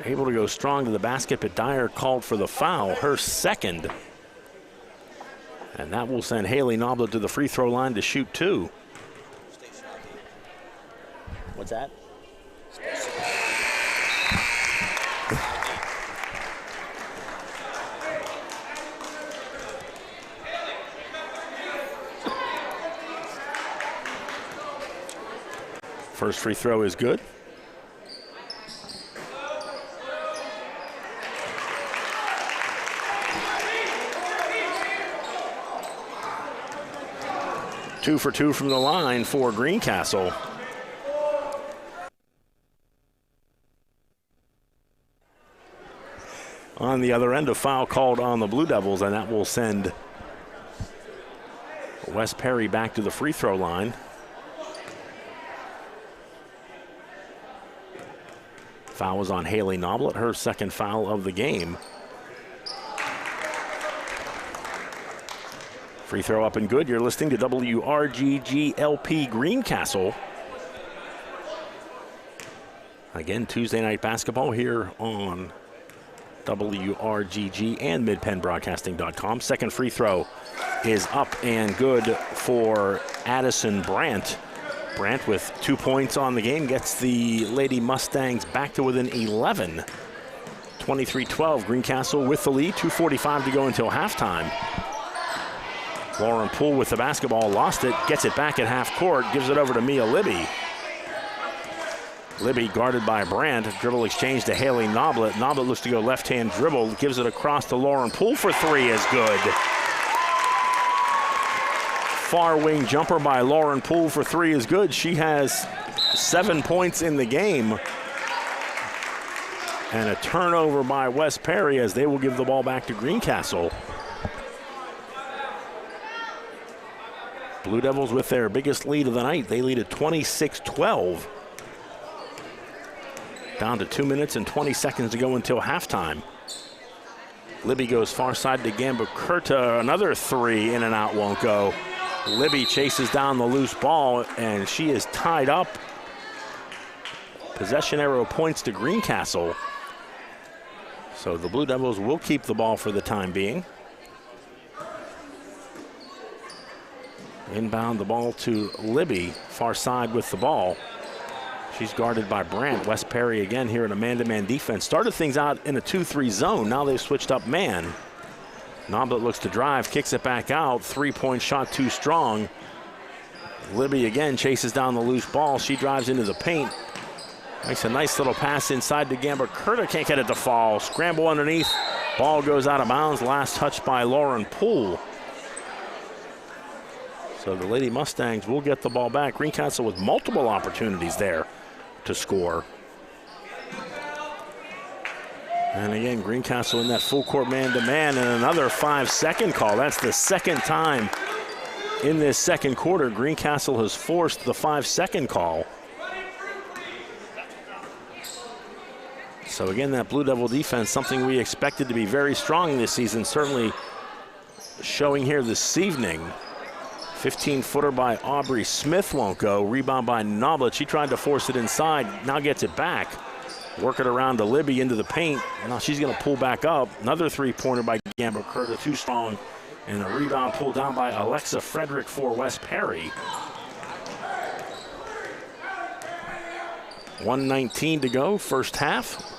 Able to go strong to the basket, but Dyer called for the foul, her second. And that will send Haley Noblet to the free throw line to shoot 2. What's that? First free throw is good. Two for 2 from the line for Greencastle. On the other end, a foul called on the Blue Devils, and that will send Wes Perry back to the free throw line. Foul was on Haley Noblet, her second foul of the game. Free throw up and good. You're listening to WRGG-LP Greencastle. Again, Tuesday night basketball here on WRGG and MidPennBroadcasting.com. Second free throw is up and good for Addison Brandt. Brandt with 2 points on the game gets the Lady Mustangs back to within 11. 23-12, Greencastle with the lead, 2:45 to go until halftime. Lauren Poole with the basketball, lost it, gets it back at half court, gives it over to Mia Libby. Libby guarded by Brandt, dribble exchange to Haley Noblet. Noblet looks to go left-hand dribble, gives it across to Lauren Poole for 3 is good. Far wing jumper by Lauren Poole for 3 is good. She has 7 points in the game. And a turnover by Wes Perry as they will give the ball back to Greencastle. Blue Devils with their biggest lead of the night. They lead at 26-12. Down to 2 minutes and 20 seconds to go until halftime. Libby goes far side to Gambakurta. Another 3 in and out won't go. Libby chases down the loose ball, and she is tied up. Possession arrow points to Greencastle. So the Blue Devils will keep the ball for the time being. Inbound the ball to Libby, far side with the ball. She's guarded by Brandt. Wes Perry again here in a man-to-man defense. Started things out in a 2-3 zone. Now they've switched up man. Noblet looks to drive, kicks it back out. 3-point shot too strong. Libby again chases down the loose ball. She drives into the paint. Makes a nice little pass inside to Gambakurta. Can't get it to fall. Scramble underneath. Ball goes out of bounds. Last touch by Lauren Poole. So the Lady Mustangs will get the ball back. Greencastle with multiple opportunities there to score. And again, Greencastle in that full court man-to-man and another 5-second call. That's the second time in this second quarter Greencastle has forced the 5-second call. So again, that Blue Devil defense, something we expected to be very strong this season, certainly showing here this evening. 15-footer by Aubrey Smith won't go. Rebound by Noblet. She tried to force it inside, now gets it back. Work it around to Libby into the paint. Now she's going to pull back up. Another three-pointer by Gamble Curta, too strong. And a rebound pulled down by Alexa Frederick for West Perry. 1:19 to go, first half.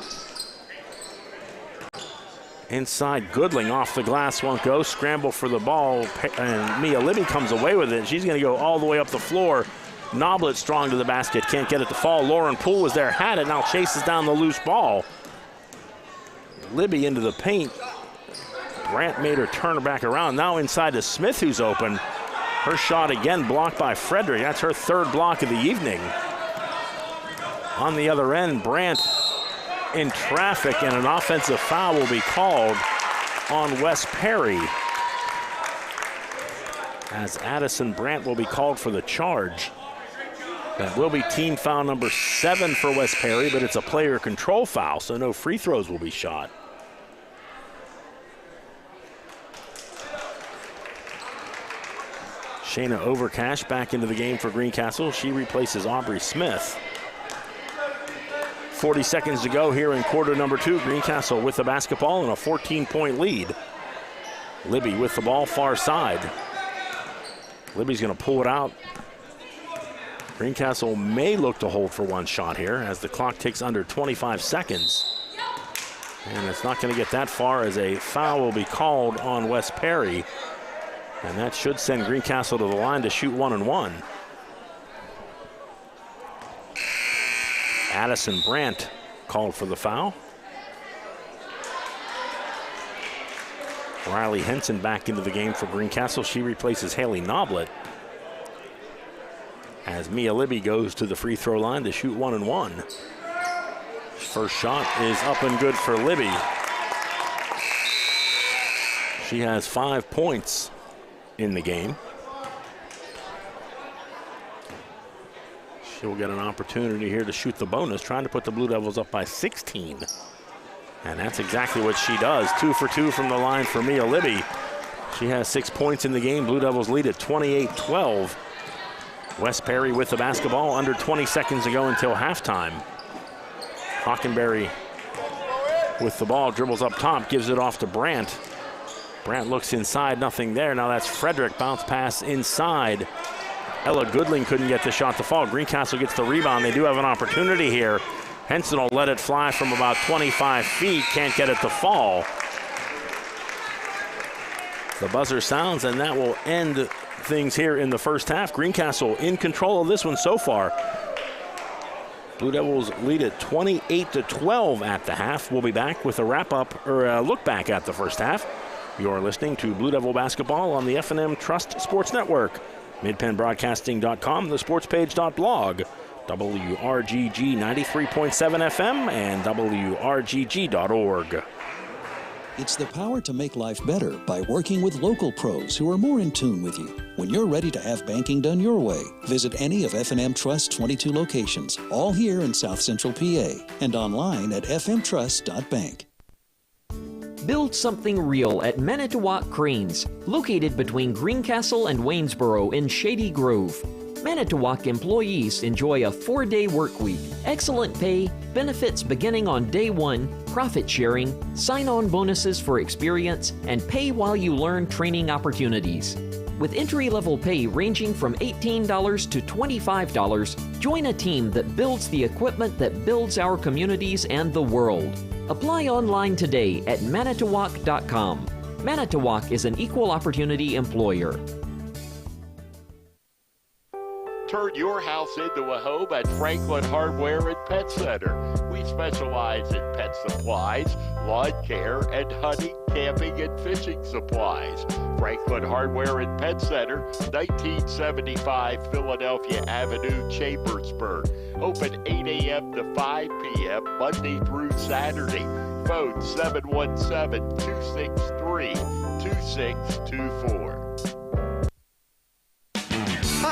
Inside, Goodling off the glass, won't go. Scramble for the ball, and Mia Libby comes away with it. She's going to go all the way up the floor. Noblet strong to the basket, can't get it to fall. Lauren Poole was there, had it, now chases down the loose ball. Libby into the paint. Brandt made her turn back around. Now inside to Smith, who's open. Her shot again blocked by Frederick. That's her third block of the evening. On the other end, Brandt in traffic, and an offensive foul will be called on West Perry, as Addison Brandt will be called for the charge. That will be team foul number 7 for West Perry, but it's a player control foul, so no free throws will be shot. Shayna Overcash back into the game for Greencastle. She replaces Aubrey Smith. 40 seconds to go here in quarter number 2. Greencastle with the basketball and a 14-point lead. Libby with the ball far side. Libby's going to pull it out. Greencastle may look to hold for one shot here as the clock ticks under 25 seconds. And it's not going to get that far, as a foul will be called on West Perry. And that should send Greencastle to the line to shoot 1-1. Addison Brandt called for the foul. Riley Henson back into the game for Greencastle. She replaces Haley Noblet, as Mia Libby goes to the free throw line to shoot 1-1. First shot is up and good for Libby. She has 5 points in the game. She'll get an opportunity here to shoot the bonus, trying to put the Blue Devils up by 16. And that's exactly what she does. 2 for 2 from the line for Mia Libby. She has 6 points in the game. Blue Devils lead at 28-12. West Perry with the basketball, under 20 seconds to go until halftime. Hockenberry with the ball, dribbles up top, gives it off to Brandt. Brandt looks inside, nothing there. Now that's Frederick, bounce pass inside. Ella Goodling couldn't get the shot to fall. Greencastle gets the rebound. They do have an opportunity here. Henson will let it fly from about 25 feet, can't get it to fall. The buzzer sounds, and that will end things here in the first half. Greencastle in control of this one so far. Blue Devils lead at 28-12 at the half. We'll be back with a wrap-up, or a look back at the first half. You're listening to Blue Devil Basketball on the F&M Trust Sports Network, MidPennBroadcasting.com, thesportspage.blog, WRGG 93.7 FM, and WRGG.org. It's the power to make life better by working with local pros who are more in tune with you. When you're ready to have banking done your way, visit any of F&M Trust's 22 locations, all here in South Central PA, and online at fmtrust.bank. Build something real at Manitowoc Cranes, located between Greencastle and Waynesboro in Shady Grove. Manitowoc employees enjoy a 4-day work week, excellent pay, benefits beginning on day 1, profit sharing, sign-on bonuses for experience, and pay while you learn training opportunities. With entry-level pay ranging from $18 to $25, join a team that builds the equipment that builds our communities and the world. Apply online today at manitowoc.com. Manitowoc is an equal opportunity employer. Turn your house into a home at Franklin Hardware and Pet Center. We specialize in pet supplies, lawn care, and hunting, camping, and fishing supplies. Franklin Hardware and Pet Center, 1975 Philadelphia Avenue, Chambersburg. Open 8 a.m. to 5 p.m. Monday through Saturday. Phone 717-263-2624.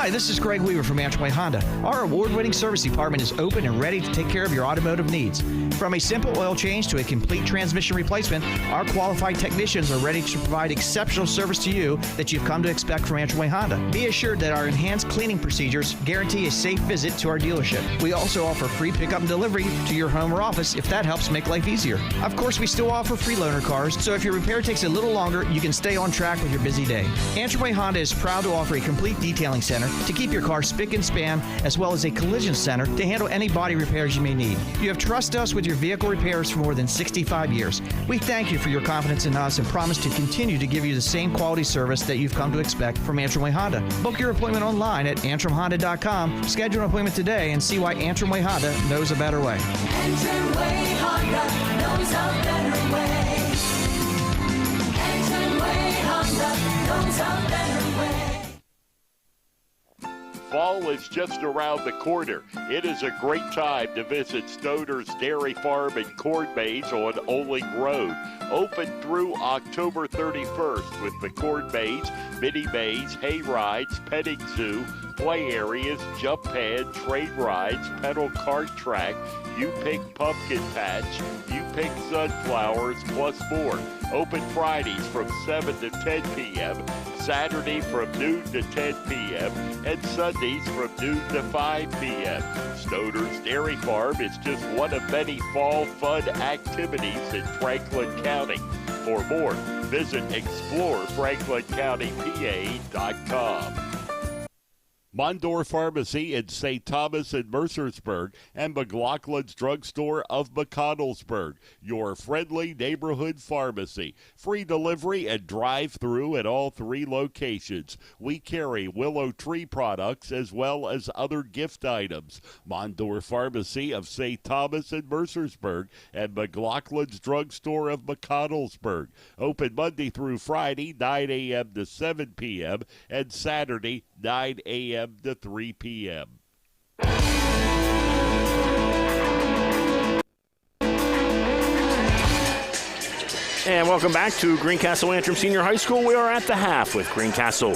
Hi, this is Greg Weaver from Antrim Honda. Our award-winning service department is open and ready to take care of your automotive needs. From a simple oil change to a complete transmission replacement, our qualified technicians are ready to provide exceptional service to you that you've come to expect from Antrim Honda. Be assured that our enhanced cleaning procedures guarantee a safe visit to our dealership. We also offer free pickup and delivery to your home or office if that helps make life easier. Of course, we still offer free loaner cars, so if your repair takes a little longer, you can stay on track with your busy day. Antrim Honda is proud to offer a complete detailing center to keep your car spick and span, as well as a collision center to handle any body repairs you may need. You have trusted us with your vehicle repairs for more than 65 years. We thank you for your confidence in us and promise to continue to give you the same quality service that you've come to expect from Antrim Honda. Book your appointment online at antrimhonda.com. Schedule an appointment today and see why Antrim Honda knows a better way. Antrim Honda knows a better way. Antrim Honda knows a better way. Fall is just around the corner. It is a great time to visit Stoner's Dairy Farm and Corn Maze on Oling Road. Open through October 31st with the Corn Maze, mini maze, hay rides, petting zoo, play areas, jump pad, train rides, pedal cart track, you pick pumpkin patch, you pick sunflowers, plus more. Open Fridays from 7 to 10 p.m., Saturday from noon to 10 p.m., and Sundays from noon to 5 p.m. Stoner's Dairy Farm is just one of many fall fun activities in Franklin County. For more, visit explorefranklincountypa.com. Mondor Pharmacy in St. Thomas and Mercersburg, and McLaughlin's Drugstore of McConnellsburg, your friendly neighborhood pharmacy. Free delivery and drive-through at all three locations. We carry Willow Tree products as well as other gift items. Mondor Pharmacy of St. Thomas and Mercersburg, and McLaughlin's Drugstore of McConnellsburg. Open Monday through Friday, 9 a.m. to 7 p.m., and Saturday, 9 a.m. to 3 p.m. And welcome back to Greencastle Antrim Senior High School. We are at the half with Greencastle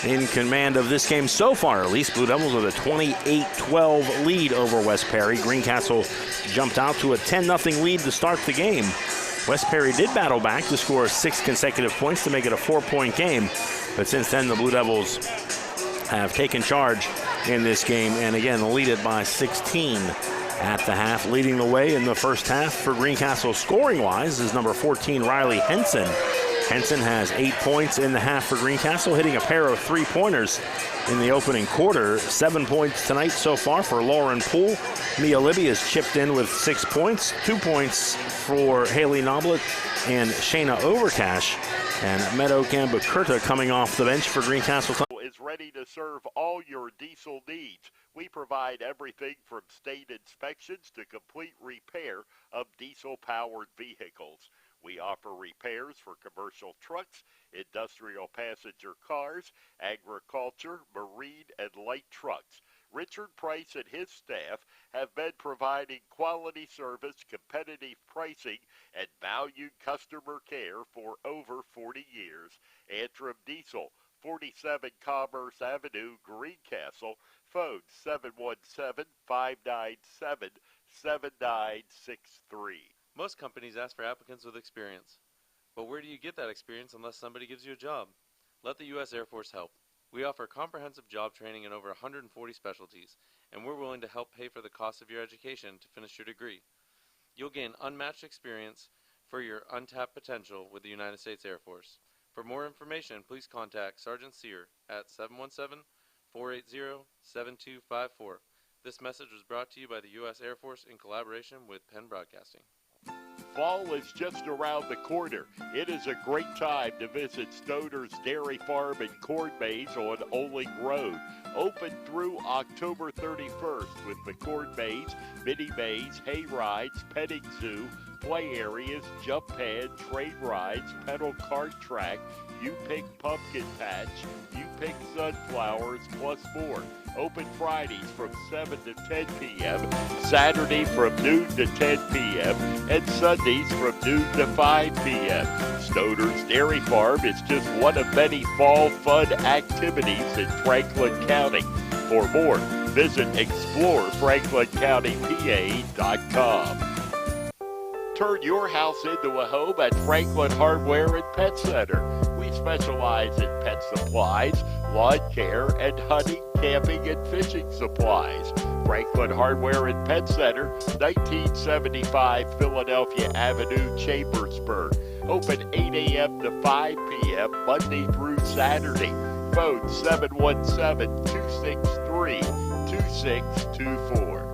in command of this game so far, at least. Blue Devils with a 28-12 lead over West Perry. Greencastle jumped out to a 10-0 lead to start the game. West Perry did battle back to score 6 consecutive points to make it a 4-point game. But since then, the Blue Devils have taken charge in this game and again lead it by 16 at the half. Leading the way in the first half for Greencastle scoring wise is number 14 Riley Henson. Henson has 8 points in the half for Greencastle, hitting a pair of 3-pointers in the opening quarter. 7 points tonight so far for Lauren Poole. Mia Libby has chipped in with 6 points, 2 points for Haley Noblet and Shayna Overcash. And Meadow Gambakurta coming off the bench for Greencastle. Is ready to serve all your diesel needs. We provide everything from state inspections to complete repair of diesel-powered vehicles. We offer repairs for commercial trucks, industrial passenger cars, agriculture, marine, and light trucks. Richard Price and his staff have been providing quality service, competitive pricing, and valued customer care for over 40 years. Antrim Diesel, 47 Commerce Avenue, Greencastle. Phone 717-597-7963. Most companies ask for applicants with experience. But where do you get that experience unless somebody gives you a job? Let the U.S. Air Force help. We offer comprehensive job training in over 140 specialties, and we're willing to help pay for the cost of your education to finish your degree. You'll gain unmatched experience for your untapped potential with the United States Air Force. For more information, please contact Sergeant Sear at 717-480-7254. This message was brought to you by the U.S. Air Force in collaboration with Penn Broadcasting. Fall is just around the corner. It is a great time to visit Stoner's Dairy Farm and Corn Maze on Oling Road. Open through October 31st with the Corn Maze, mini maze, hay rides, petting zoo, play areas, jump pad, train rides, pedal kart track, You Pick Pumpkin Patch, You Pick Sunflowers, plus more. Open Fridays from 7 to 10 p.m., Saturday from noon to 10 p.m., and Sundays from noon to 5 p.m. Stoner's Dairy Farm is just one of many fall fun activities in Franklin County. For more, visit explorefranklincountypa.com. Turn your house into a home at Franklin Hardware and Pet Center. We specialize in pet supplies, lawn care, and hunting, camping, and fishing supplies. Franklin Hardware and Pet Center, 1975 Philadelphia Avenue, Chambersburg. Open 8 a.m. to 5 p.m. Monday through Saturday. Phone 717-263-2624.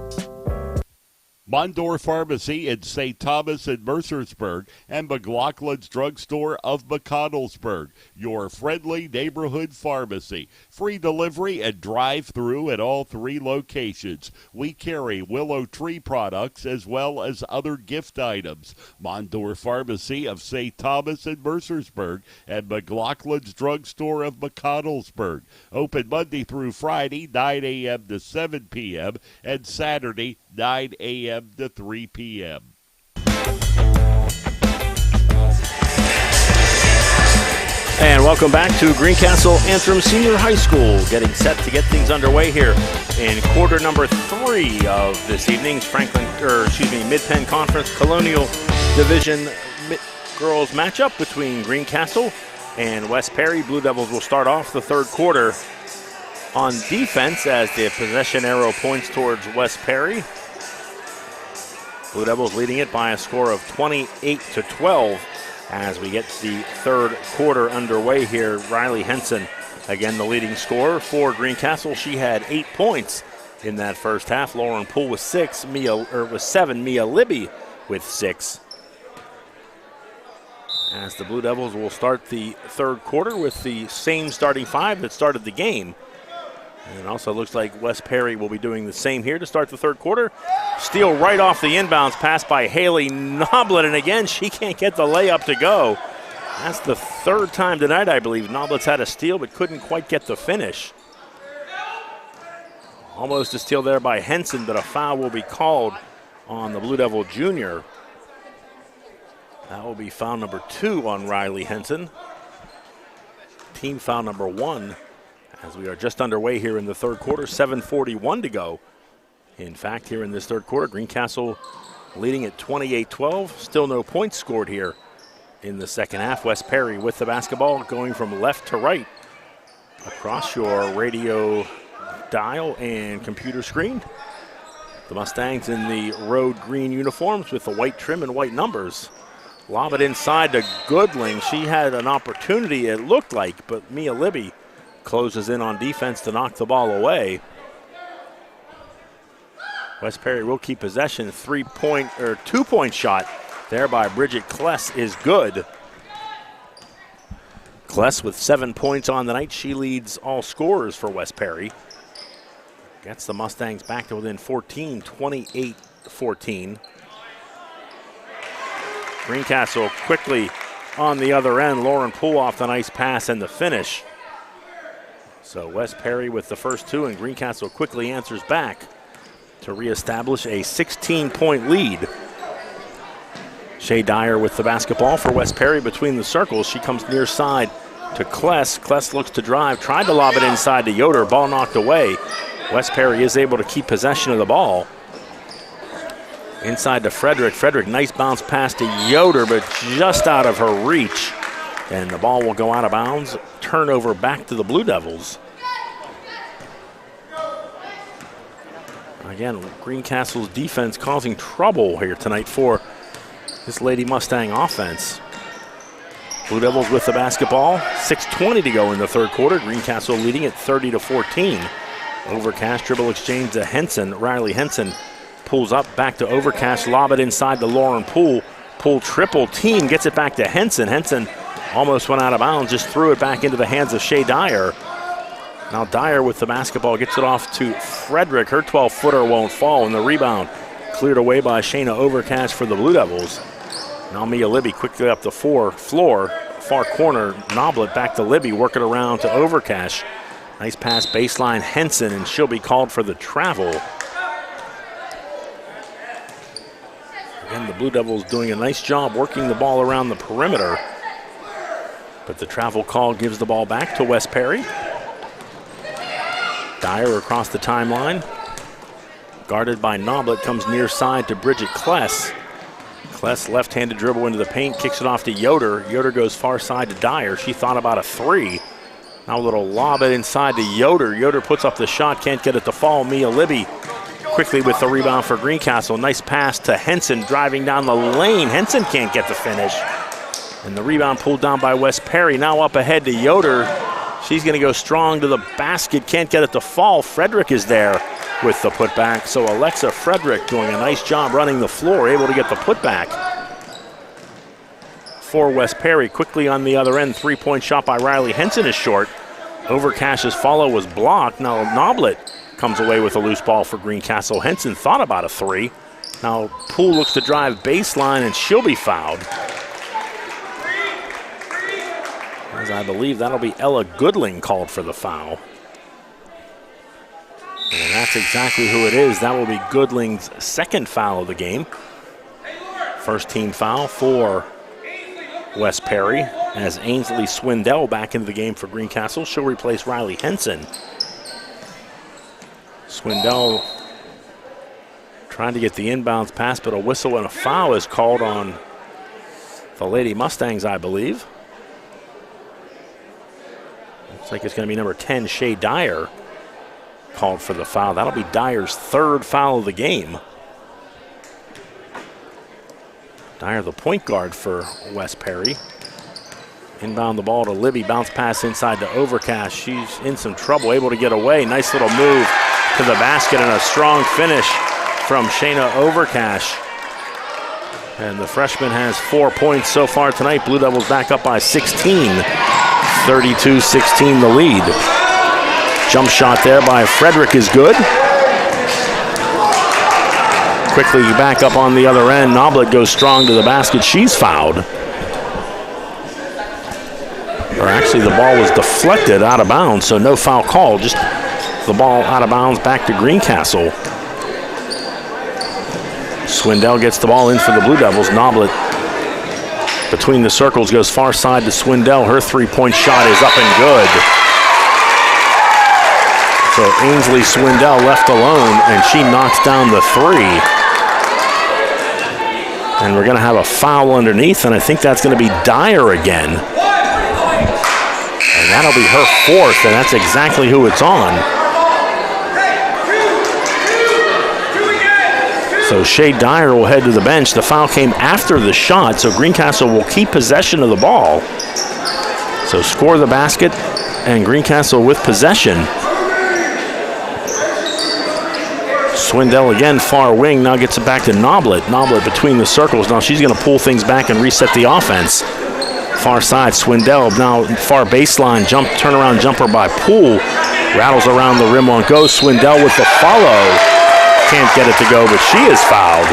Mondor Pharmacy in St. Thomas and Mercersburg, and McLaughlin's Drugstore of McConnellsburg, your friendly neighborhood pharmacy. Free delivery and drive-through at all 3 locations. We carry Willow Tree products as well as other gift items. Mondor Pharmacy of St. Thomas and Mercersburg, and McLaughlin's Drugstore of McConnellsburg. Open Monday through Friday, 9 a.m. to 7 p.m., and Saturday, 9 a.m. to 3 p.m. And welcome back to Greencastle Antrim Senior High School, getting set to get things underway here in quarter number 3 of this evening's Mid-Penn Conference Colonial Division girls matchup between Greencastle and West Perry. Blue Devils will start off the third quarter on defense as the possession arrow points towards West Perry. Blue Devils leading it by a score of 28-12 as we get the third quarter underway here. Riley Henson, again the leading scorer for Greencastle. She had 8 points in that first half. Lauren Poole with 7. Mia Libby with 6. As the Blue Devils will start the third quarter with the same starting 5 that started the game. And it also looks like West Perry will be doing the same here to start the third quarter. Steal right off the inbounds pass by Haley Noblet, and again, she can't get the layup to go. That's the third time tonight, I believe. Noblet's had a steal but couldn't quite get the finish. Almost a steal there by Henson, but a foul will be called on the Blue Devil junior. That will be foul number 2 on Riley Henson. Team foul number 1. As we are just underway here in the third quarter, 7:41 to go. In fact, here in this third quarter, Greencastle leading at 28-12. Still no points scored here in the second half. West Perry with the basketball going from left to right across your radio dial and computer screen. The Mustangs in the road green uniforms with the white trim and white numbers. Lob it inside to Goodling. She had an opportunity, it looked like, but Mia Libby closes in on defense to knock the ball away. West Perry will keep possession. 2-point shot there by Bridget Kless is good. Kless with 7 points on the night. She leads all scorers for West Perry. Gets the Mustangs back to within 14, 28-14. Greencastle quickly on the other end. Lauren Poole off the nice pass and the finish. So West Perry with the first 2, and Greencastle quickly answers back to reestablish a 16-point lead. Shea Dyer with the basketball for West Perry between the circles. She comes near side to Kless. Kless looks to drive, tried to lob it inside to Yoder. Ball knocked away. West Perry is able to keep possession of the ball. Inside to Frederick. Frederick, nice bounce pass to Yoder, but just out of her reach. And the ball will go out of bounds. Turnover back to the Blue Devils. Again, Greencastle's defense causing trouble here tonight for this Lady Mustang offense. Blue Devils with the basketball. 6:20 to go in the third quarter. Greencastle leading at 30-14. Overcash dribble exchange to Henson. Riley Henson pulls up back to Overcash. Lob it inside to Lauren Poole. Poole triple team, gets it back to Henson. Henson almost went out of bounds, just threw it back into the hands of Shea Dyer. Now Dyer with the basketball gets it off to Frederick. Her 12-footer won't fall, and the rebound cleared away by Shayna Overcash for the Blue Devils. Now Mia Libby quickly up the floor, far corner. Noblet back to Libby, working around to Overcash. Nice pass baseline Henson, and she'll be called for the travel. Again, the Blue Devils doing a nice job working the ball around the perimeter. But the travel call gives the ball back to West Perry. Dyer across the timeline. Guarded by Noblet, comes near side to Bridget Kless. Kless left-handed dribble into the paint, kicks it off to Yoder. Yoder goes far side to Dyer. She thought about a three. Now a little lob it inside to Yoder. Yoder puts up the shot, can't get it to fall. Mia Libby quickly with the rebound for Greencastle. Nice pass to Henson driving down the lane. Henson can't get the finish. And the rebound pulled down by West Perry. Now up ahead to Yoder. She's going to go strong to the basket, can't get it to fall. Frederick is there with the putback. So Alexa Frederick doing a nice job running the floor, able to get the putback for West Perry. Quickly on the other end, three-point shot by Riley Henson is short. Overcash's follow was blocked. Now Noblet comes away with a loose ball for Greencastle. Henson thought about a three. Now Poole looks to drive baseline, and she'll be fouled. As I believe that'll be Ella Goodling called for the foul. And that's exactly who it is. That will be Goodling's second foul of the game. First team foul for West Perry, as Ainsley Swindell back into the game for Greencastle. She'll replace Riley Henson. Swindell trying to get the inbounds pass, but a whistle and a foul is called on the Lady Mustangs, I believe. Looks like it's going to be number 10, Shea Dyer, called for the foul. That'll be Dyer's third foul of the game. Dyer, the point guard for West Perry. Inbound the ball to Libby. Bounce pass inside to Overcash. She's in some trouble, able to get away. Nice little move to the basket and a strong finish from Shayna Overcash. And the freshman has 4 points so far tonight. Blue Devils back up by 16. 32-16 the lead. Jump shot there by Frederick is good. Quickly back up on the other end. Noblet goes strong to the basket. She's fouled. Or actually, the ball was deflected out of bounds, so no foul call. Just the ball out of bounds back to Greencastle. Swindell gets the ball in for the Blue Devils. Noblet between the circles goes far side to Swindell. Her three-point shot is up and good. So Ainsley Swindell left alone, and she knocks down the three. And we're going to have a foul underneath, and I think that's going to be Dyer again. And that'll be her fourth, and that's exactly who it's on. So Shea Dyer will head to the bench. The foul came after the shot, so Greencastle will keep possession of the ball. So score the basket, and Greencastle with possession. Swindell again, far wing, now gets it back to Noblet. Noblet between the circles. Now she's going to pull things back and reset the offense. Far side, Swindell, now far baseline, turnaround jumper by Poole. Rattles around the rim on go. Swindell with the follow. Can't get it to go, but she is fouled.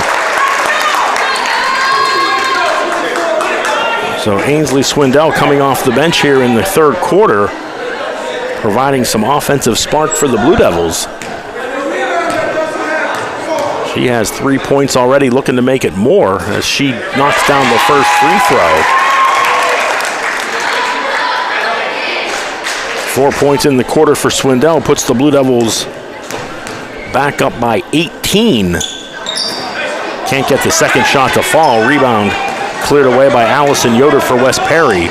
So Ainsley Swindell coming off the bench here in the third quarter, providing some offensive spark for the Blue Devils. She has 3 points already, looking to make it more as she knocks down the first free throw. 4 points in the quarter for Swindell, puts the Blue Devils back up by 18. Can't get the second shot to fall. Rebound cleared away by Allison Yoder for West Perry.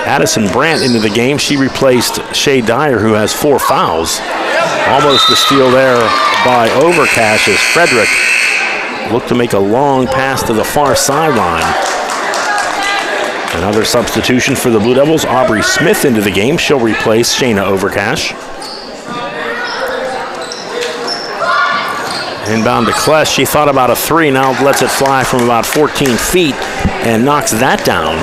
Addison Brandt into the game. She replaced Shea Dyer, who has 4 fouls. Almost a steal there by Overcash as Frederick looked to make a long pass to the far sideline. Another substitution for the Blue Devils. Aubrey Smith into the game. She'll replace Shayna Overcash. Inbound to Kless. She thought about a three. Now lets it fly from about 14 feet and knocks that down.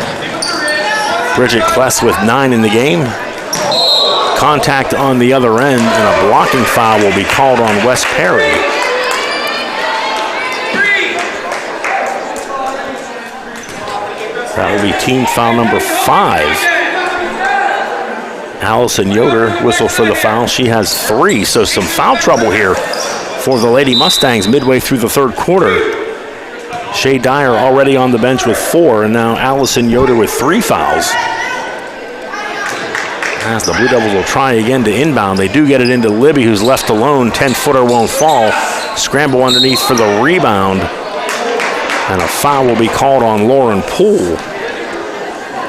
Bridget Kless with 9 in the game. Contact on the other end, and a blocking foul will be called on West Perry. That will be team foul number 5. Allison Yoder whistled for the foul. She has 3, so some foul trouble here for the Lady Mustangs midway through the third quarter. Shay Dyer already on the bench with 4, and now Allison Yoder with 3 fouls. As the Blue Devils will try again to inbound. They do get it into Libby, who's left alone. 10-footer won't fall. Scramble underneath for the rebound. And a foul will be called on Lauren Poole.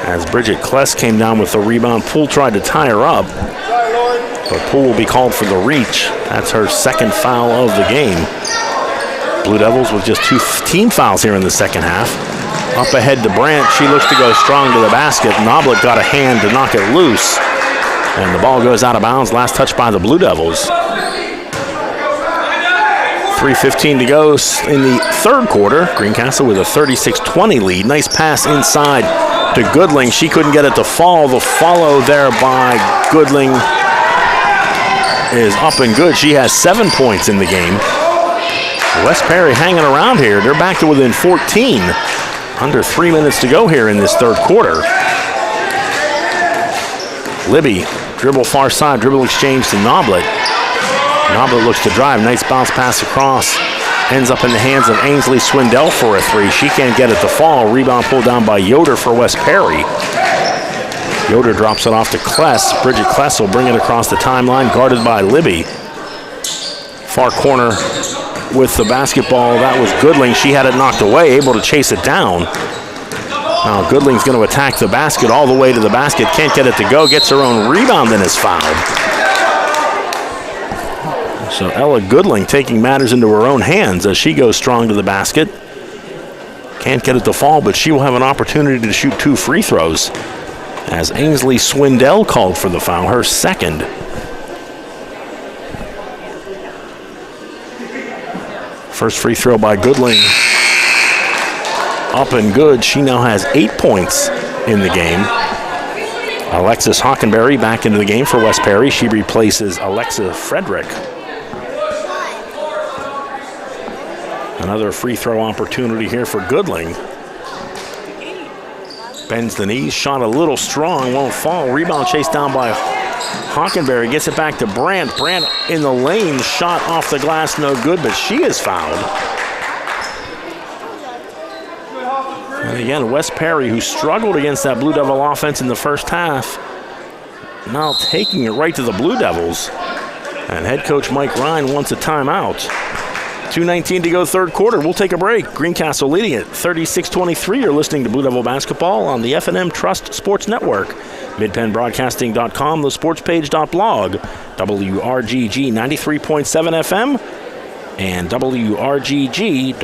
As Bridget Kless came down with the rebound, Poole tried to tie her up. But Poole will be called for the reach. That's her second foul of the game. Blue Devils with just 2 team fouls here in the second half. Up ahead to Brandt. She looks to go strong to the basket. Noblet got a hand to knock it loose. And the ball goes out of bounds. Last touch by the Blue Devils. 3:15 to go in the third quarter. Greencastle with a 36-20 lead. Nice pass inside to Goodling. She couldn't get it to fall. The follow there by Goodling is up and good. She has 7 points in the game. West Perry hanging around here. They're back to within 14. Under 3 minutes to go here in this third quarter. Libby, dribble far side, dribble exchange to Noblet. Noblet looks to drive, nice bounce pass across. Ends up in the hands of Ainsley Swindell for a 3. She can't get it to fall. Rebound pulled down by Yoder for West Perry. Yoder drops it off to Kless. Bridget Kless will bring it across the timeline, guarded by Libby. Far corner with the basketball. That was Goodling. She had it knocked away, able to chase it down. Now Goodling's going to attack the basket all the way to the basket. Can't get it to go. Gets her own rebound and is fouled. So Ella Goodling taking matters into her own hands as she goes strong to the basket. Can't get it to fall, but she will have an opportunity to shoot 2 free throws. As Ainsley Swindell called for the foul, her second. First free throw by Goodling. Up and good. She now has 8 points in the game. Alexis Hockenberry back into the game for West Perry. She replaces Alexa Frederick. Another free throw opportunity here for Goodling. Bends the knees, shot a little strong, won't fall. Rebound chased down by Hockenberry, gets it back to Brandt. Brandt in the lane, shot off the glass, no good, but she is fouled. And again, West Perry, who struggled against that Blue Devil offense in the first half, now taking it right to the Blue Devils. And head coach Mike Ryan wants a timeout. 2:19 to go third quarter. We'll take a break. Greencastle leading it 36-23. You're listening to Blue Devil basketball on the F&M Trust Sports Network. MidPennBroadcasting.com, thesportspage.blog, WRGG 93.7 FM, and WRGG.org.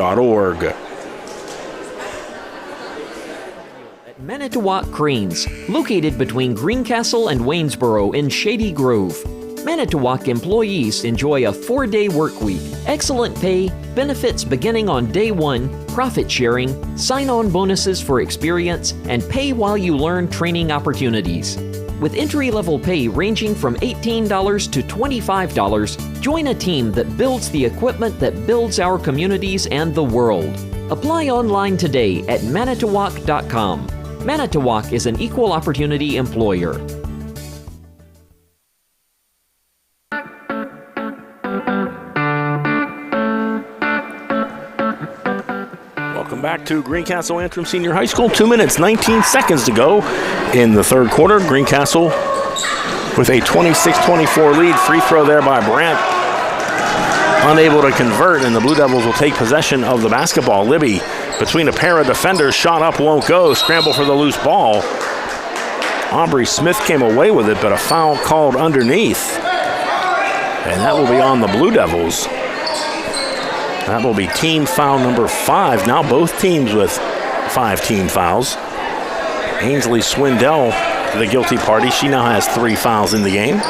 Manitowoc Cranes, located between Greencastle and Waynesboro in Shady Grove. Manitowoc employees enjoy a 4-day work week, excellent pay, benefits beginning on day 1, profit sharing, sign-on bonuses for experience, and pay while you learn training opportunities. With entry-level pay ranging from $18 to $25, join a team that builds the equipment that builds our communities and the world. Apply online today at manitowoc.com. Manitowoc is an equal opportunity employer. Welcome back to Greencastle Antrim Senior High School. 2 minutes, 19 seconds to go in the third quarter. Greencastle with a 26-24 lead. Free throw there by Brandt. Unable to convert, and the Blue Devils will take possession of the basketball. Libby between a pair of defenders, shot up, won't go. Scramble for the loose ball. Aubrey Smith came away with it, but a foul called underneath. And that will be on the Blue Devils. That will be team foul number 5. Now both teams with 5 team fouls. Ainsley Swindell, the guilty party. She now has 3 fouls in the game.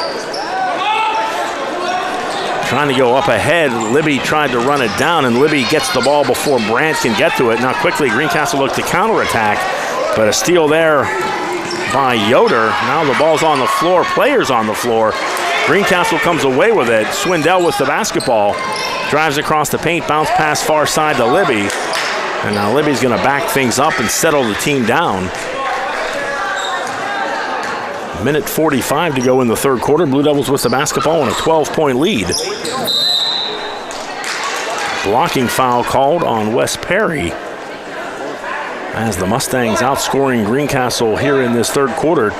Trying to go up ahead. Libby tried to run it down, and Libby gets the ball before Brandt can get to it. Now quickly, Greencastle looked to counterattack, but a steal there by Yoder. Now the ball's on the floor. Players on the floor. Greencastle comes away with it. Swindell with the basketball. Drives across the paint, bounce pass far side to Libby. And now Libby's going to back things up and settle the team down. Minute 45 to go in the third quarter. Blue Devils with the basketball and a 12-point lead. Blocking foul called on Wes Perry as the Mustangs outscoring Greencastle here in this third quarter,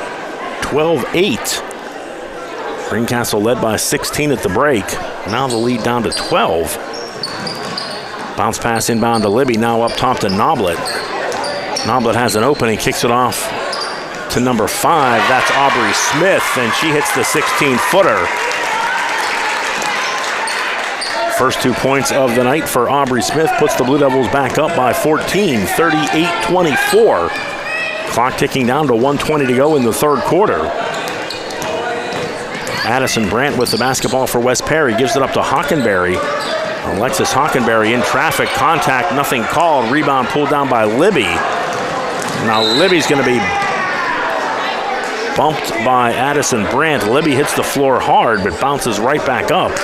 12-8. Greencastle led by 16 at the break. Now the lead down to 12. Bounce pass inbound to Libby, now up top to Noblet. Noblet has an opening, kicks it off to number 5. That's Aubrey Smith, and she hits the 16-footer. First 2 points of the night for Aubrey Smith puts the Blue Devils back up by 14, 38-24. Clock ticking down to 1:20 to go in the third quarter. Addison Brandt with the basketball for Wes Perry, gives it up to Hockenberry. Alexis Hockenberry in traffic, contact, nothing called. Rebound pulled down by Libby. Now Libby's going to be bumped by Addison Brandt. Libby hits the floor hard but bounces right back up.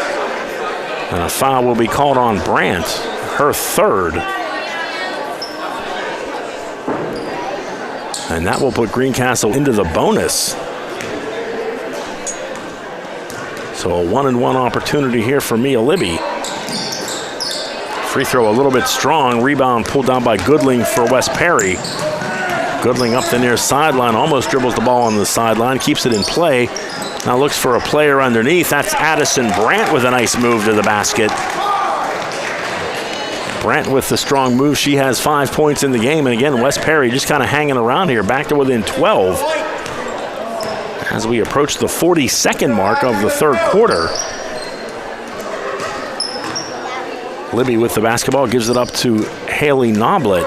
And a foul will be called on Brandt, her third. And that will put Greencastle into the bonus. So a 1-and-1 opportunity here for Mia Libby. Free throw a little bit strong. Rebound pulled down by Goodling for Wes Perry. Goodling up the near sideline, almost dribbles the ball on the sideline, keeps it in play. Now looks for a player underneath. That's Addison Brandt with a nice move to the basket. Brandt with the strong move. She has 5 points in the game. And again, Wes Perry just kind of hanging around here, back to within 12. As we approach the 42nd mark of the third quarter. Libby with the basketball, gives it up to Haley Noblet.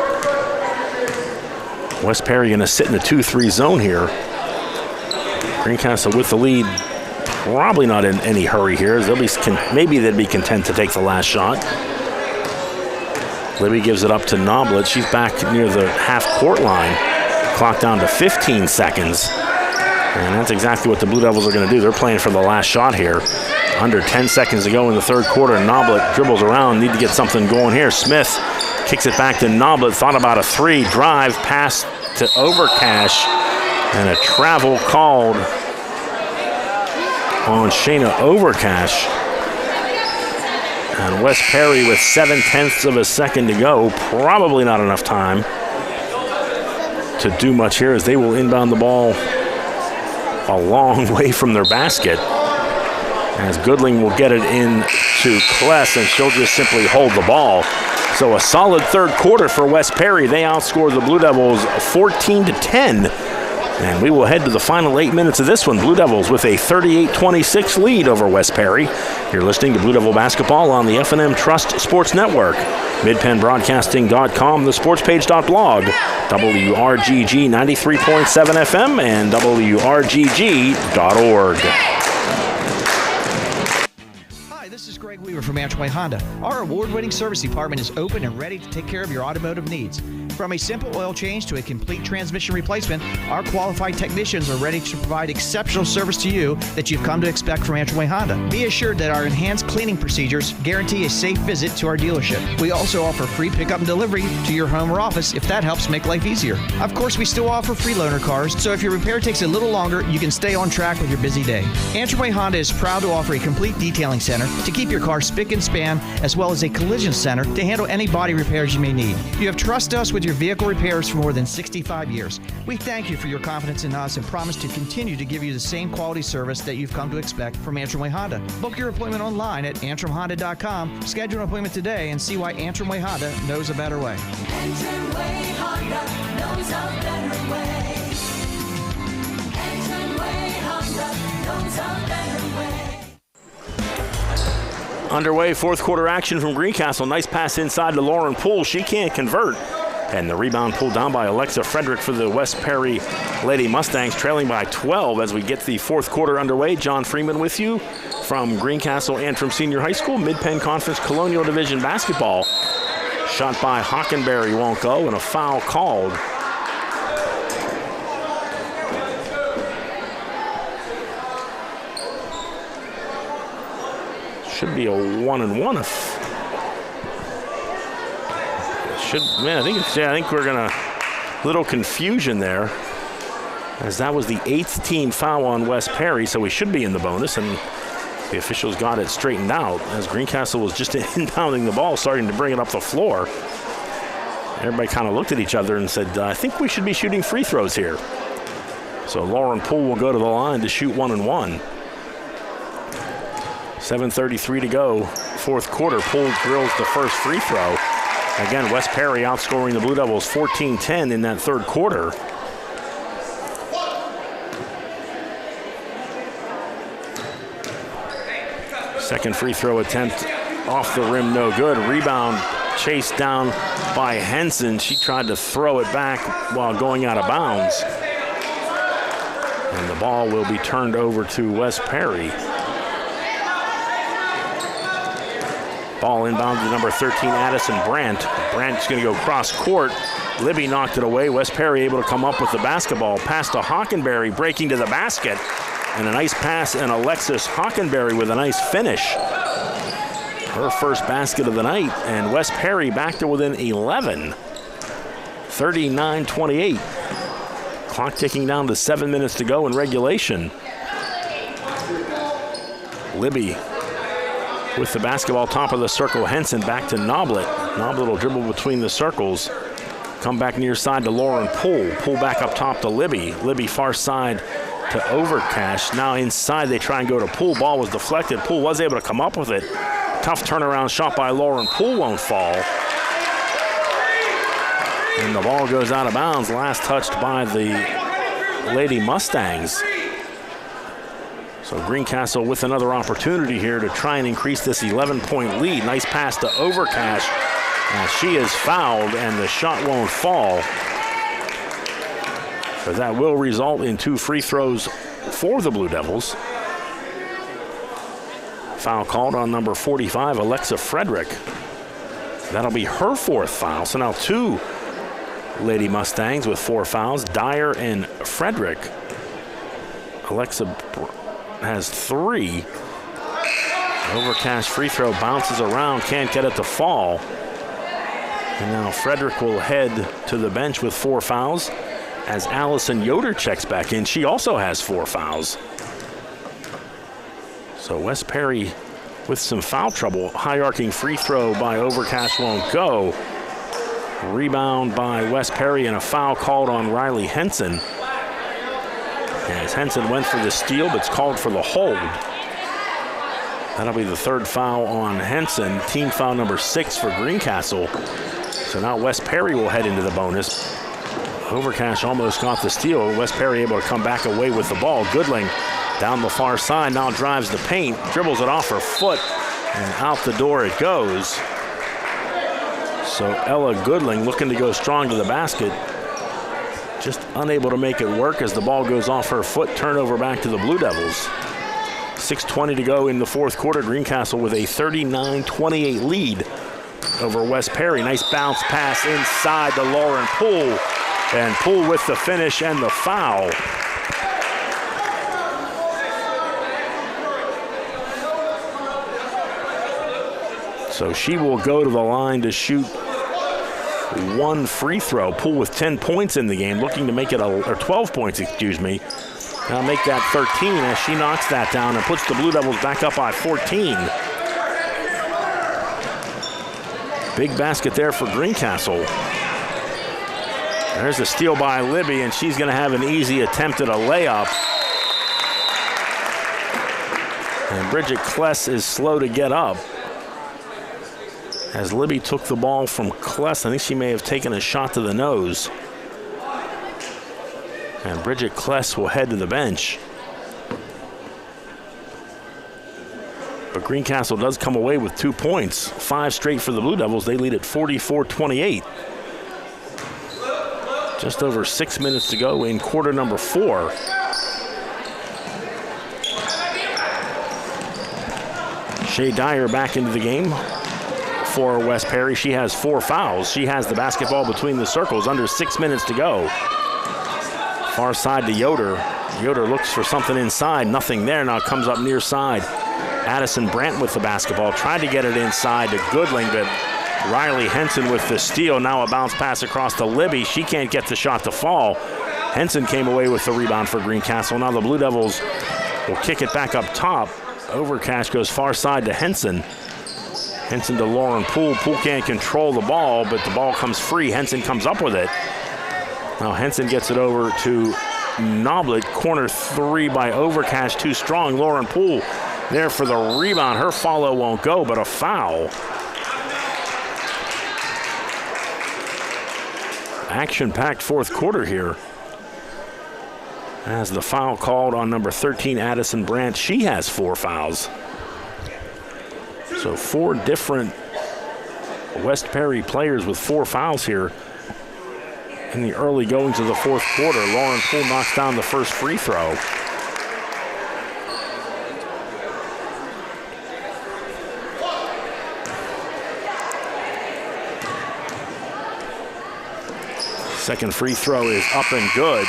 Wes Perry going to sit in the 2-3 zone here. Greencastle with the lead, probably not in any hurry here. Maybe they'd be content to take the last shot. Libby gives it up to Noblet. She's back near the half-court line. Clock down to 15 seconds. And that's exactly what the Blue Devils are going to do. They're playing for the last shot here. Under 10 seconds to go in the third quarter. Noblet dribbles around. Need to get something going here. Smith kicks it back to Noblet. Thought about a 3. Drive, pass to Overcash. And a travel called on Shayna Overcash. And Wes Perry with 7/10 of a second to go. Probably not enough time to do much here as they will inbound the ball a long way from their basket. As Goodling will get it in to Kless, and she'll just simply hold the ball. So a solid third quarter for Wes Perry. They outscored the Blue Devils 14-10. And we will head to the final 8 minutes of this one. Blue Devils with a 38-26 lead over Wes Perry. You're listening to Blue Devil Basketball on the F&M Trust Sports Network. MidPennBroadcasting.com, thesportspage.blog, WRGG 93.7 FM, and WRGG.org. This is Greg Weaver from Antrim Honda. Our award-winning service department is open and ready to take care of your automotive needs. From a simple oil change to a complete transmission replacement, our qualified technicians are ready to provide exceptional service to you that you've come to expect from Antrim Honda. Be assured that our enhanced cleaning procedures guarantee a safe visit to our dealership. We also offer free pickup and delivery to your home or office if that helps make life easier. Of course, we still offer free loaner cars, so if your repair takes a little longer, you can stay on track with your busy day. Antrim Honda is proud to offer a complete detailing center to keep your car spick and span, as well as a collision center to handle any body repairs you may need. You have trusted us with your vehicle repairs for more than 65 years. We thank you for your confidence in us and promise to continue to give you the same quality service that you've come to expect from Antrim Way Honda. Book your appointment online at AntrimHonda.com. Schedule an appointment today and see why Antrim Way Honda knows a better way. Antrim Way Honda knows a better way. Antrim Way Honda knows a better way. Underway, fourth quarter action from Greencastle. Nice pass inside to Lauren Poole. She can't convert. And the rebound pulled down by Alexa Frederick for the Wes Perry Lady Mustangs, trailing by 12 as we get the fourth quarter underway. John Freeman with you from Greencastle Antrim Senior High School, Mid-Penn Conference Colonial Division basketball. Shot by Hockenberry won't go, and a foul called. Should be a 1-and-1. I think we're gonna little confusion there, as that was the 8th team foul on West Perry, so we should be in the bonus, and the officials got it straightened out as Greencastle was just inbounding the ball, starting to bring it up the floor. Everybody kind of looked at each other and said, I think we should be shooting free throws here. So Lauren Poole will go to the line to shoot 1 and 1. 7:33 to go, fourth quarter. Poole drills the first free throw. Again, West Perry outscoring the Blue Devils 14-10 in that third quarter. Second free throw attempt off the rim, no good. Rebound chased down by Henson. She tried to throw it back while going out of bounds. And the ball will be turned over to West Perry. Ball inbound to number 13, Addison Brandt. Brandt's going to go cross court. Libby knocked it away. West Perry able to come up with the basketball. Pass to Hockenberry, breaking to the basket. And a nice pass, and Alexis Hockenberry with a nice finish. Her first basket of the night, and West Perry back to within 11. 39-28. Clock ticking down to 7 minutes to go in regulation. Libby with the basketball, top of the circle. Henson back to Noblet. Noblet will dribble between the circles. Come back near side to Lauren Poole. Poole back up top to Libby. Libby far side to Overcash. Now inside they try and go to Poole. Ball was deflected. Poole was able to come up with it. Tough turnaround shot by Lauren Poole, won't fall. And the ball goes out of bounds. Last touched by the Lady Mustangs. So Greencastle with another opportunity here to try and increase this 11-point lead. Nice pass to Overcash. She is fouled and the shot won't fall. So that will result in 2 free throws for the Blue Devils. Foul called on number 45, Alexa Frederick. That'll be her 4th foul. So now 2 Lady Mustangs with 4 fouls, Dyer and Frederick. Alexa has 3. Overcash free throw bounces around, can't get it to fall. And now Frederick will head to the bench with 4 fouls as Allison Yoder checks back in. She also has 4 fouls. So West Perry with some foul trouble. High arcing free throw by Overcash won't go. Rebound by West Perry and a foul called on Riley Henson. As Henson went for the steal, but it's called for the hold. That'll be the 3rd foul on Henson. Team foul number 6 for Greencastle. So now West Perry will head into the bonus. Overcash almost got the steal. West Perry able to come back away with the ball. Goodling down the far side, now drives the paint, dribbles it off her foot, and out the door it goes. So Ella Goodling looking to go strong to the basket. Just unable to make it work as the ball goes off her foot. Turnover back to the Blue Devils. 6:20 to go in the fourth quarter. Greencastle with a 39-28 lead over West Perry. Nice bounce pass inside to Lauren Poole. And Poole with the finish and the foul. So she will go to the line to shoot 1 free throw. Poole with 10 points in the game, looking to make it, or 12 points, excuse me. Now make that 13 as she knocks that down and puts the Blue Devils back up by 14. Big basket there for Greencastle. There's a steal by Libby, and she's going to have an easy attempt at a layup. And Bridget Kless is slow to get up. As Libby took the ball from Kless, I think she may have taken a shot to the nose. And Bridget Kless will head to the bench. But Greencastle does come away with 2 points. 5 straight for the Blue Devils. They lead at 44-28. Just over 6 minutes to go in quarter number 4. Shea Dyer back into the game for West Perry. She has 4 fouls. She has the basketball between the circles, under 6 minutes to go. Far side to Yoder. Yoder looks for something inside, nothing there. Now comes up near side. Addison Brandt with the basketball, tried to get it inside to Goodling, but Riley Henson with the steal. Now a bounce pass across to Libby. She can't get the shot to fall. Henson came away with the rebound for Greencastle. Now the Blue Devils will kick it back up top. Overcash goes far side to Henson. Henson to Lauren Poole. Poole can't control the ball, but the ball comes free. Henson comes up with it. Now Henson gets it over to Noblet. Corner three by Overcash, too strong. Lauren Poole there for the rebound. Her follow won't go, but a foul. Action-packed fourth quarter here. As the foul called on number 13, Addison Brandt. She has 4 fouls. So 4 different West Perry players with 4 fouls here in the early goings of the fourth quarter. Lauren Poole knocks down the first free throw. Second free throw is up and good.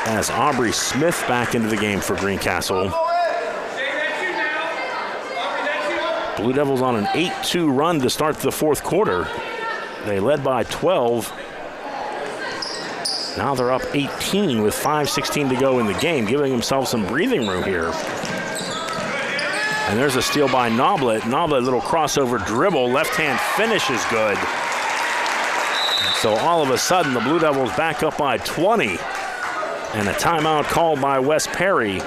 As Aubrey Smith back into the game for Greencastle. Blue Devils on an 8-2 run to start the fourth quarter. They led by 12. Now they're up 18 with 5:16 to go in the game, giving themselves some breathing room here. And there's a steal by Noblet. Noblet, little crossover dribble, left hand finish is good. So all of a sudden the Blue Devils back up by 20. And a timeout called by West Perry.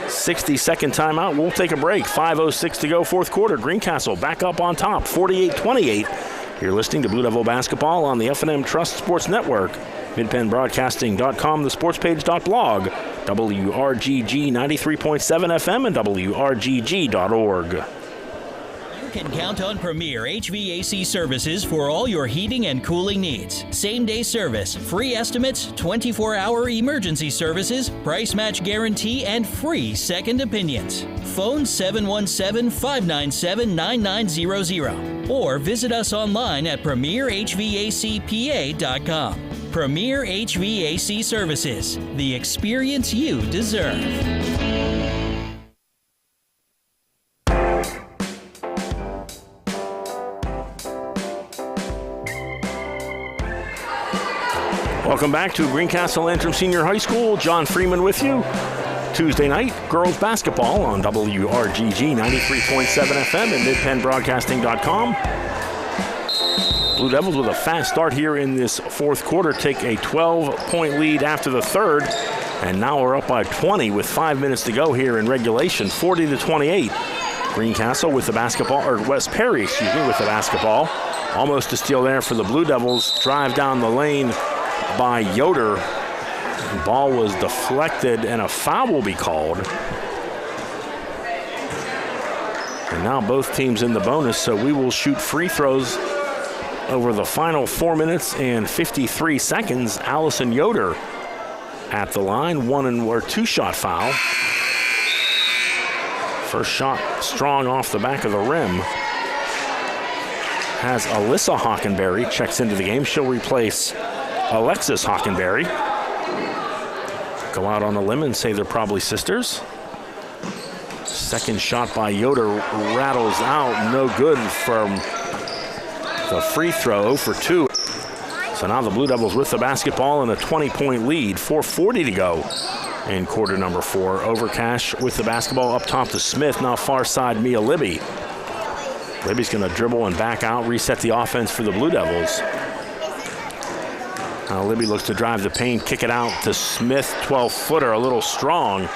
60-second timeout. We'll take a break. 5:06 to go, fourth quarter. Greencastle back up on top, 48-28. You're listening to Blue Devil basketball on the F&M Trust Sports Network. MidPennBroadcasting.com, thesportspage.blog, WRGG 93.7 FM, and WRGG.org. You can count on Premier HVAC services for all your heating and cooling needs. Same-day service, free estimates, 24-hour emergency services, price match guarantee, and free second opinions. Phone 717-597-9900 or visit us online at premierhvacpa.com. Premier HVAC Services, the experience you deserve. Welcome back to Greencastle Antrim Senior High School. John Freeman with you. Tuesday night, girls basketball on WRGG 93.7 FM and MidPennBroadcasting.com. Blue Devils with a fast start here in this fourth quarter take a 12-point lead after the third, and now we're up by 20 with 5 minutes to go here in regulation, 40-28. Greencastle with the basketball, or West Perry, with the basketball. Almost a steal there for the Blue Devils. Drive down the lane by Yoder. The ball was deflected and a foul will be called. And now both teams in the bonus, so we will shoot free throws over the final 4 minutes and 53 seconds. Allison Yoder at the line, 2-shot foul. First shot strong off the back of the rim. Has Alyssa Hockenberry checks into the game. She'll replace Alexis Hockenberry. Go out on a limb and say they're probably sisters. Second shot by Yoder rattles out. No good from the free throw, 0 for 2. So now the Blue Devils with the basketball and a 20-point lead. 4:40 to go in quarter number 4. Overcash with the basketball up top to Smith. Now far side Mia Libby. Libby's going to dribble and back out, reset the offense for the Blue Devils. Now Libby looks to drive the paint, kick it out to Smith, 12-footer, a little strong.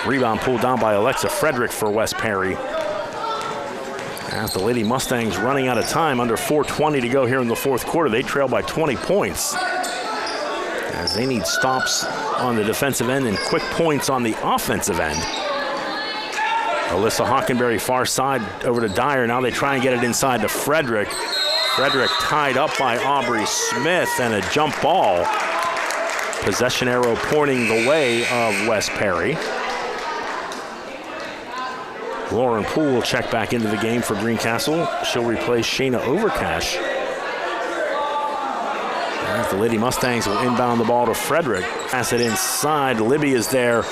Rebound pulled down by Alexa Frederick for West Perry. As the Lady Mustangs running out of time, under 4:20 to go here in the fourth quarter. They trail by 20 points. As they need stops on the defensive end and quick points on the offensive end. Alyssa Hockenberry far side over to Dyer. Now they try and get it inside to Frederick. Frederick tied up by Aubrey Smith and a jump ball. Possession arrow pointing the way of West Perry. Lauren Poole will check back into the game for Greencastle. She'll replace Shayna Overcash. The Lady Mustangs will inbound the ball to Frederick. Pass it inside. Libby is there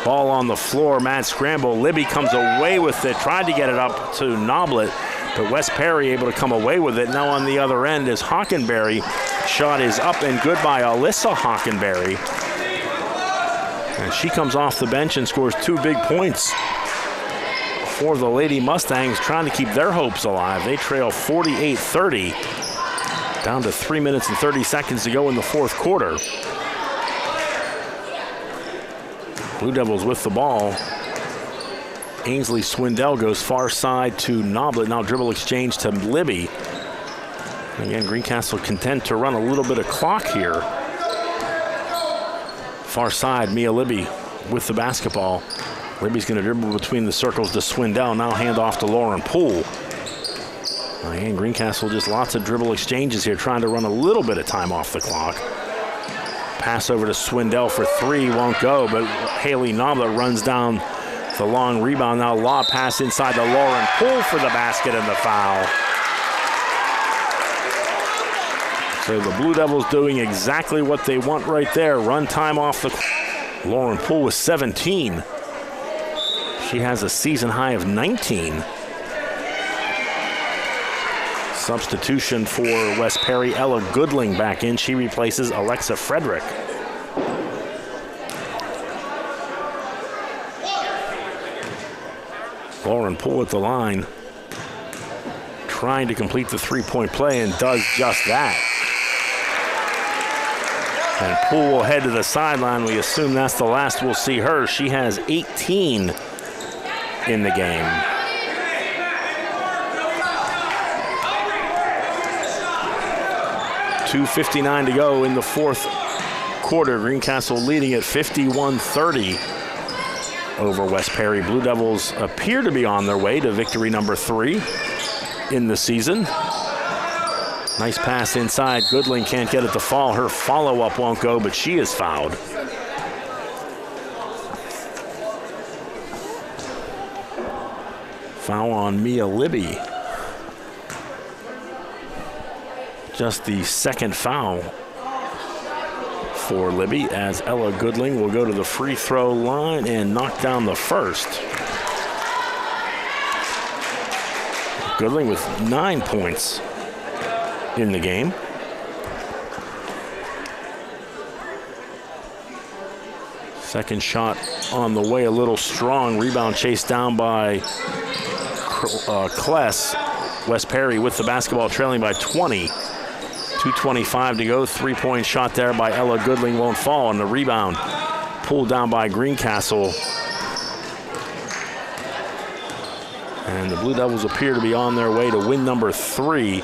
Ball on the floor, mad scramble. Libby comes away with it, tried to get it up to Noblet, but West Perry able to come away with it. Now on the other end is Hockenberry. Shot is up and good by Alyssa Hockenberry. And she comes off the bench and scores 2 big points for the Lady Mustangs, trying to keep their hopes alive. They trail 48-30, down to 3 minutes and 30 seconds to go in the fourth quarter. Blue Devils with the ball. Ainsley Swindell goes far side to Noblet. Now dribble exchange to Libby. Again, Greencastle content to run a little bit of clock here. Far side, Mia Libby with the basketball. Libby's going to dribble between the circles to Swindell. Now hand off to Lauren Poole. Again, Greencastle just lots of dribble exchanges here, trying to run a little bit of time off the clock. Pass over to Swindell for 3, won't go, but Haley Noblet runs down the long rebound. Now lob pass inside to Lauren Poole for the basket and the foul. So the Blue Devils doing exactly what they want right there. Run time off the Lauren Poole with 17. She has a season high of 19. Substitution for West Perry, Ella Goodling back in. She replaces Alexa Frederick. Lauren Poole at the line, trying to complete the three-point play, and does just that. And Poole will head to the sideline. We assume that's the last we'll see her. She has 18 in the game. .259 to go in the fourth quarter. Greencastle leading at 51-30 over West Perry. Blue Devils appear to be on their way to victory number 3 in the season. Nice pass inside. Goodling can't get it to fall. Her follow-up won't go, but she is fouled. Foul on Mia Libby. Just the second foul for Libby, as Ella Goodling will go to the free throw line and knock down the first. Goodling with 9 points in the game. Second shot on the way, a little strong. Rebound chased down by Kless. West Perry with the basketball, trailing by 20. 2:25 to go. 3-point shot there by Ella Goodling won't fall, and the rebound pulled down by Greencastle. And the Blue Devils appear to be on their way to win number 3,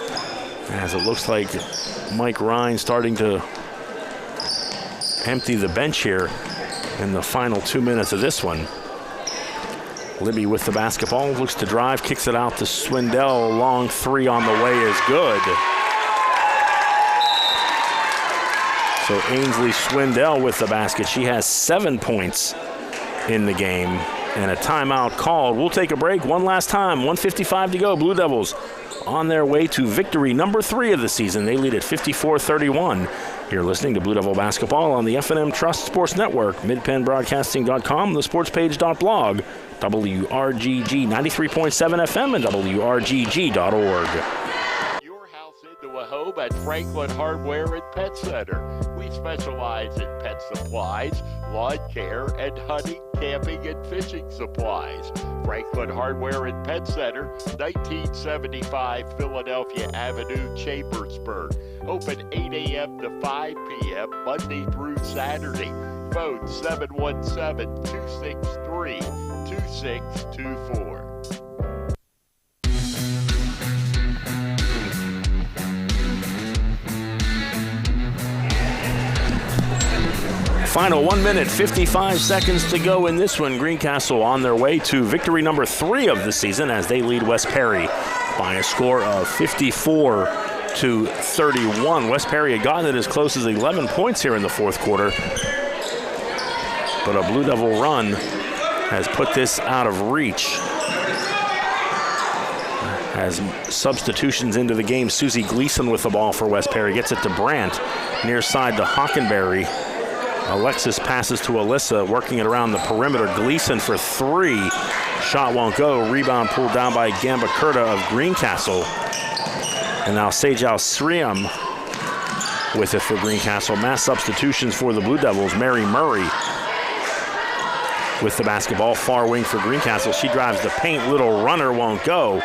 as it looks like Mike Ryan starting to empty the bench here in the final 2 minutes of this one. Libby with the basketball, looks to drive, kicks it out to Swindell. A long 3 on the way is good. So Ainsley Swindell with the basket. She has 7 points in the game, and a timeout called. We'll take a break one last time. 1:55 to go. Blue Devils on their way to victory number 3 of the season. They lead at 54-31. You're listening to Blue Devil Basketball on the F&M Trust Sports Network, midpennbroadcasting.com, thesportspage.blog, WRGG 93.7 FM, and WRGG.org. To a home at Franklin Hardware and Pet Center. We specialize in pet supplies, lawn care, and hunting, camping, and fishing supplies. Franklin Hardware and Pet Center, 1975 Philadelphia Avenue, Chambersburg. Open 8 a.m. to 5 p.m. Monday through Saturday. Phone 717-263-2624. Final 1 minute, 55 seconds to go in this one. Greencastle on their way to victory number 3 of the season, as they lead West Perry by a score of 54-31. West Perry had gotten it as close as 11 points here in the fourth quarter, but a Blue Devil run has put this out of reach. As substitutions into the game, Susie Gleason with the ball for West Perry, gets it to Brandt, near side to Hockenberry. Alexis passes to Alyssa, working it around the perimeter. Gleason for three. Shot won't go. Rebound pulled down by Gamba Kurta of Greencastle. And now Sejal Sriam with it for Greencastle. Mass substitutions for the Blue Devils. Mary Murray with the basketball. Far wing for Greencastle. She drives the paint. Little runner won't go.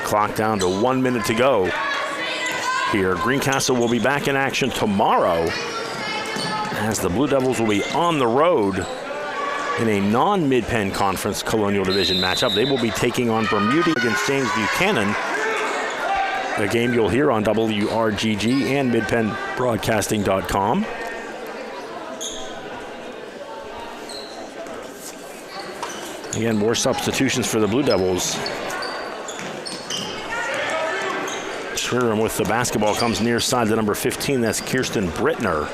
Clock down to 1 minute to go here. Greencastle will be back in action tomorrow as the Blue Devils will be on the road in a non-Mid-Penn Conference Colonial Division matchup. They will be taking on Bermuda against James Buchanan, a game you'll hear on WRGG and MidPennBroadcasting.com. Again, more substitutions for the Blue Devils. Sherram with the basketball comes near side to number 15. That's Kirsten Brittner.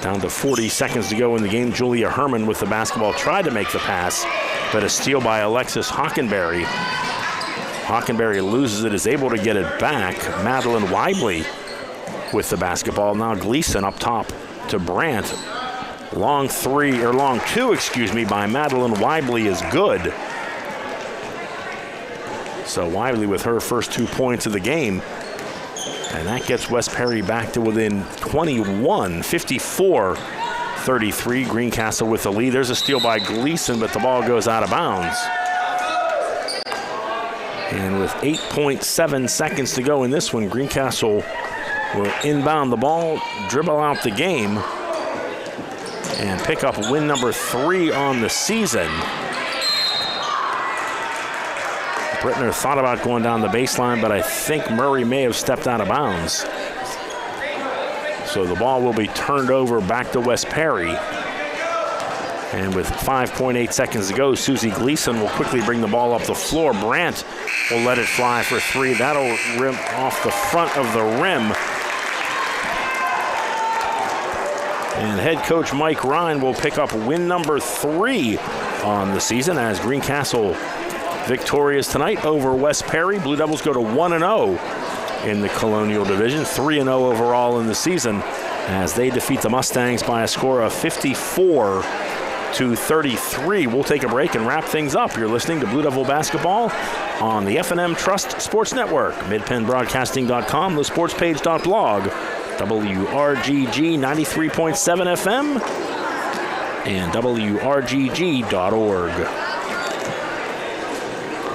Down to 40 seconds to go in the game. Julia Herman with the basketball tried to make the pass, but a steal by Alexis Hockenberry. Hockenberry loses it, is able to get it back. Madeline Weibly with the basketball. Now Gleason up top to Brandt. Long two, by Madeline Weibly is good. So Weibly with her first 2 points of the game. And that gets West Perry back to within 21, 54-33. Greencastle with the lead. There's a steal by Gleason, but the ball goes out of bounds. And with 8.7 seconds to go in this one, Greencastle will inbound the ball, dribble out the game, and pick up win number 3 on the season. Brittner thought about going down the baseline, but I think Murray may have stepped out of bounds. So the ball will be turned over back to West Perry. And with 5.8 seconds to go, Susie Gleason will quickly bring the ball up the floor. Brandt will let it fly for 3. That'll rim off the front of the rim. And head coach Mike Ryan will pick up win number 3 on the season as Greencastle victorious tonight over West Perry. Blue Devils go to 1-0 in the Colonial Division, 3-0 overall in the season as they defeat the Mustangs by a score of 54-33. We'll take a break and wrap things up. You're listening to Blue Devil Basketball on the F&M Trust Sports Network, MidPennBroadcasting.com, thesportspage.blog, WRGG 93.7 FM, and WRGG.org.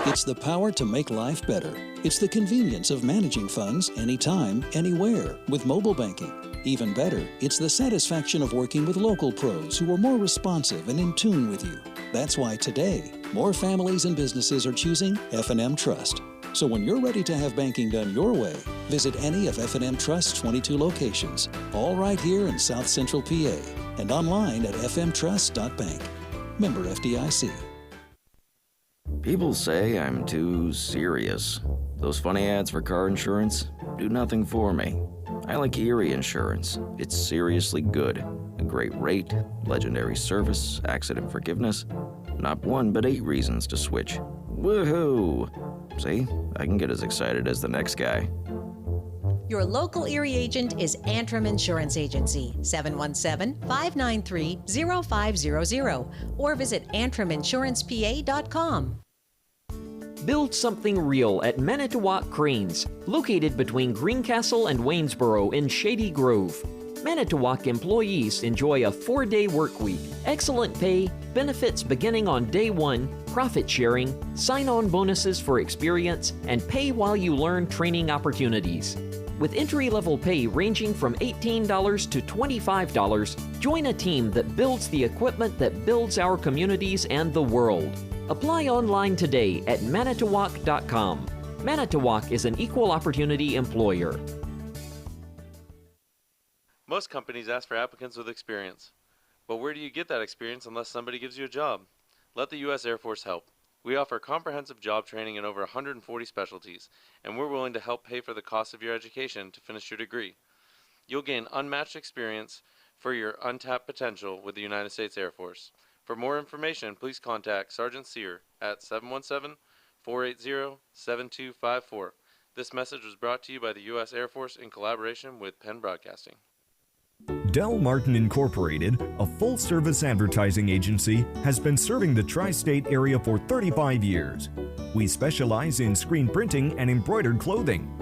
It's the power to make life better. It's the convenience of managing funds anytime, anywhere with mobile banking. Even better, it's the satisfaction of working with local pros who are more responsive and in tune with you. That's why today, more families and businesses are choosing F&M Trust. So when you're ready to have banking done your way, visit any of F&M Trust's 22 locations, all right here in South Central PA, and online at fmtrust.bank. Member FDIC. People say I'm too serious. Those funny ads for car insurance do nothing for me. I like Erie Insurance. It's seriously good. A great rate, legendary service, accident forgiveness. Not 1 but 8 reasons to switch. Woohoo! See, I can get as excited as the next guy. Your local Erie agent is Antrim Insurance Agency, 717-593-0500, or visit antriminsurancepa.com. Build something real at Manitowoc Cranes, located between Greencastle and Waynesboro in Shady Grove. Manitowoc employees enjoy a 4-day work week, excellent pay, benefits beginning on day 1, profit sharing, sign-on bonuses for experience, and pay while you learn training opportunities. With entry-level pay ranging from $18 to $25, join a team that builds the equipment that builds our communities and the world. Apply online today at manitowoc.com. Manitowoc is an equal opportunity employer. Most companies ask for applicants with experience. But where do you get that experience unless somebody gives you a job? Let the U.S. Air Force help. We offer comprehensive job training in over 140 specialties, and we're willing to help pay for the cost of your education to finish your degree. You'll gain unmatched experience for your untapped potential with the United States Air Force. For more information, please contact Sergeant Sear at 717-480-7254. This message was brought to you by the U.S. Air Force in collaboration with Penn Broadcasting. Del Martin Incorporated, a full-service advertising agency, has been serving the tri-state area for 35 years. We specialize in screen printing and embroidered clothing.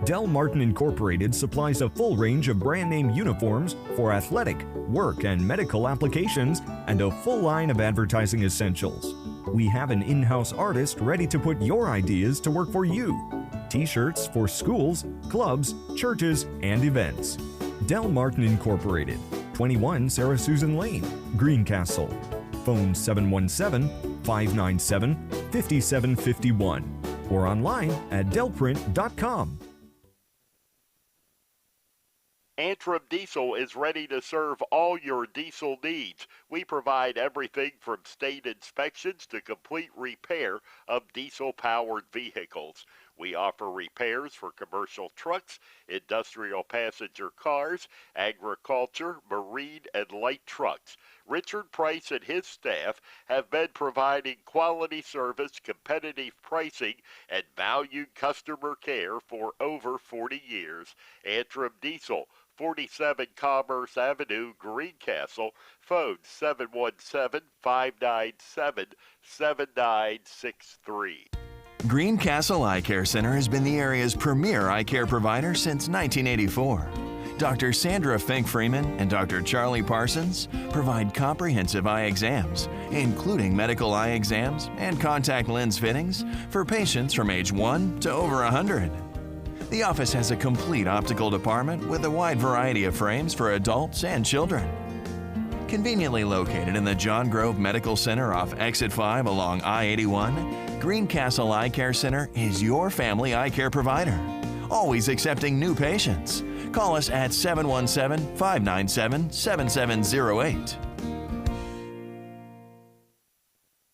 Del Martin Incorporated supplies a full range of brand name uniforms for athletic, work, and medical applications, and a full line of advertising essentials. We have an in-house artist ready to put your ideas to work for you. T-shirts for schools, clubs, churches, and events. Del Martin Incorporated, 21 Sarah Susan Lane, Greencastle. Phone 717-597-5751 or online at delprint.com. Antrim Diesel is ready to serve all your diesel needs. We provide everything from state inspections to complete repair of diesel-powered vehicles. We offer repairs for commercial trucks, industrial passenger cars, agriculture, marine, and light trucks. Richard Price and his staff have been providing quality service, competitive pricing, and valued customer care for over 40 years. Antrim Diesel, 47 Commerce Avenue, Greencastle. Phone 717-597-7963. Greencastle Eye Care Center has been the area's premier eye care provider since 1984. Dr. Sandra Fink-Freeman and Dr. Charlie Parsons provide comprehensive eye exams, including medical eye exams and contact lens fittings for patients from age 1 to over 100. The office has a complete optical department with a wide variety of frames for adults and children. Conveniently located in the John Grove Medical Center off Exit 5 along I-81, Greencastle Eye Care Center is your family eye care provider, always accepting new patients. Call us at 717-597-7708.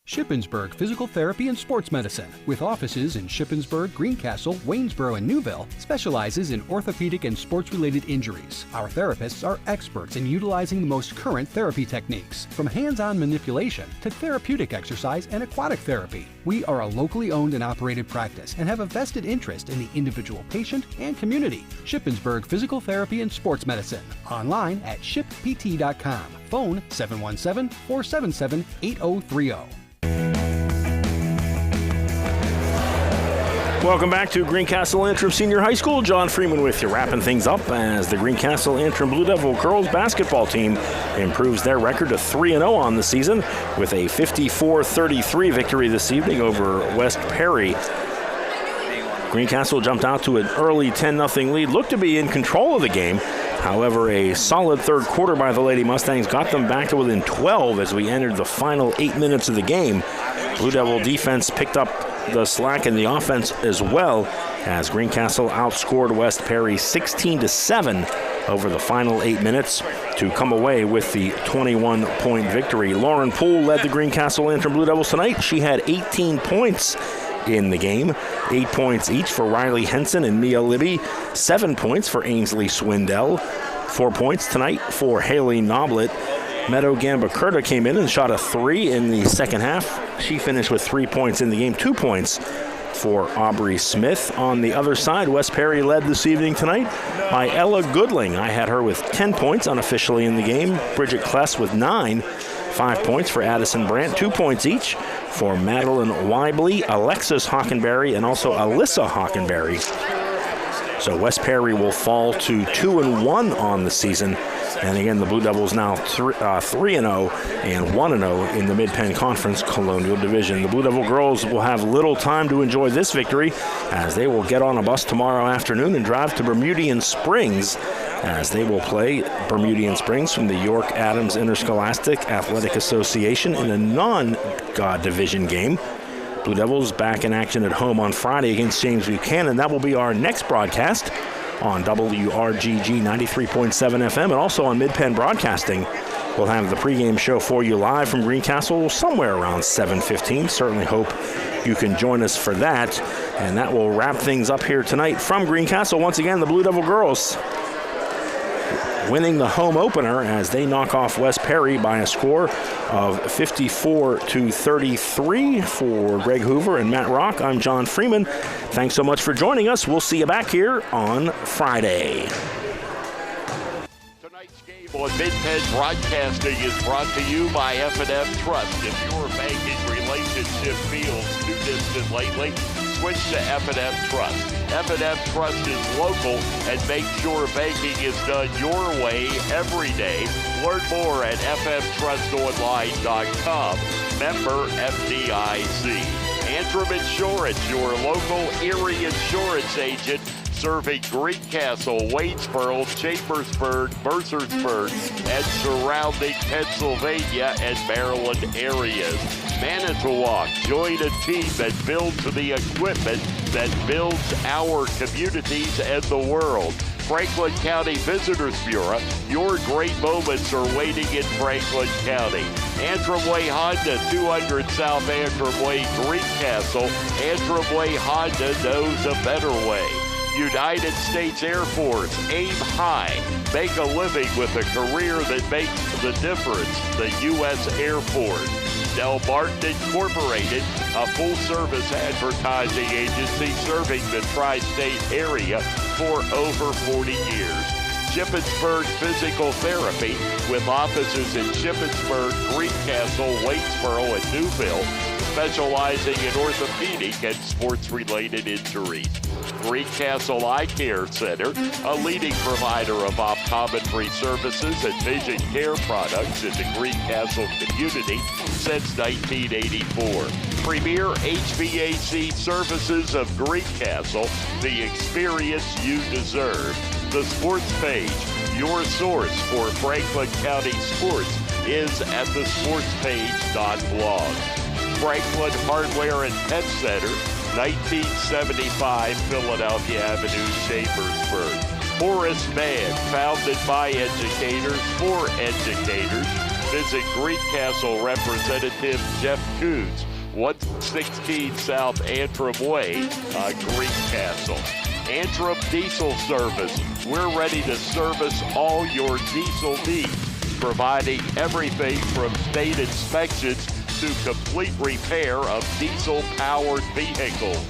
Shippensburg Physical Therapy and Sports Medicine, with offices in Shippensburg, Greencastle, Waynesboro, and Newville, specializes in orthopedic and sports-related injuries. Our therapists are experts in utilizing the most current therapy techniques, from hands-on manipulation to therapeutic exercise and aquatic therapy. We are a locally owned and operated practice and have a vested interest in the individual patient and community. Shippensburg Physical Therapy and Sports Medicine. Online at shippt.com. Phone 717-477-8030. Welcome back to Greencastle Antrim Senior High School. John Freeman with you, wrapping things up as the Greencastle Antrim Blue Devil girls basketball team improves their record to 3-0 on the season with a 54-33 victory this evening over West Perry. Greencastle jumped out to an early 10-0 lead, looked to be in control of the game. However, a solid third quarter by the Lady Mustangs got them back to within 12 as we entered the final 8 minutes of the game. Blue Devil defense picked up the slack in the offense as well as Greencastle outscored West Perry 16-7 over the final 8 minutes to come away with the 21-point victory. Lauren Poole led the Greencastle Antrim Blue Devils tonight. She had 18 points in the game, 8 points each for Riley Henson and Mia Libby, 7 points for Ainsley Swindell, 4 points tonight for Haley Noblet. Meadow Gambacurta came in and shot a 3 in the second half. She finished with 3 points in the game, 2 points for Aubrey Smith. On the other side, West Perry led this evening tonight by Ella Goodling. I had her with 10 points unofficially in the game. Bridget Kless with 9, 5 points for Addison Brandt, 2 points each for Madeline Weibley, Alexis Hockenberry, and also Alyssa Hockenberry. So West Perry will fall to 2-1 on the season. And again, the Blue Devils now 3-0 and 1-0 in the Mid-Penn Conference Colonial Division. The Blue Devil girls will have little time to enjoy this victory as they will get on a bus tomorrow afternoon and drive to Bermudian Springs as they will play Bermudian Springs from the York Adams Interscholastic Athletic Association in a non-God division game. Blue Devils back in action at home on Friday against James Buchanan. That will be our next broadcast on WRGG 93.7 FM and also on Mid-Penn Broadcasting. We'll have the pregame show for you live from Greencastle somewhere around 7:15. Certainly hope you can join us for that. And that will wrap things up here tonight from Greencastle. Once again, the Blue Devil girls winning the home opener as they knock off West Perry by a score of 54-33 for Greg Hoover and Matt Rock. I'm John Freeman. Thanks so much for joining us. We'll see you back here on Friday. On Mid-Penn Broadcasting is brought to you by F&F Trust. If your banking relationship feels too distant lately, switch to F&F Trust. F&F Trust is local and makes sure banking is done your way every day. Learn more at fftrustonline.com. Member FDIC. Antrim Insurance, your local Erie insurance agent, serving Greencastle, Waynesboro, Chambersburg, Mercersburg, and surrounding Pennsylvania and Maryland areas. Manitowoc, join a team that builds the equipment that builds our communities and the world. Franklin County Visitors Bureau, your great moments are waiting in Franklin County. Antrim Way Honda, 200 South Antrim Way, Greencastle. Antrim Way Honda knows a better way. United States Air Force, aim high. Make a living with a career that makes the difference. The U.S. Air Force. Del Martin Incorporated, a full-service advertising agency serving the tri-state area for over 40 years. Shippensburg Physical Therapy, with offices in Shippensburg, Greencastle, Waynesboro, and Newville, specializing in orthopedic and sports-related injuries. Greencastle Eye Care Center, a leading provider of optometry services and vision care products in the Greencastle community since 1984. Premier HVAC Services of Greencastle, the experience you deserve. The Sports Page, your source for Franklin County sports, is at thesportspage.blog. Franklin Hardware and Pet Center, 1975 Philadelphia Avenue, Chambersburg. Horace Mann, founded by educators for educators. Visit Greencastle Representative Jeff Coons, 116 South Antrim Way, Greencastle. Antrim Diesel Service, we're ready to service all your diesel needs, providing everything from state inspections to complete repair of diesel-powered vehicles.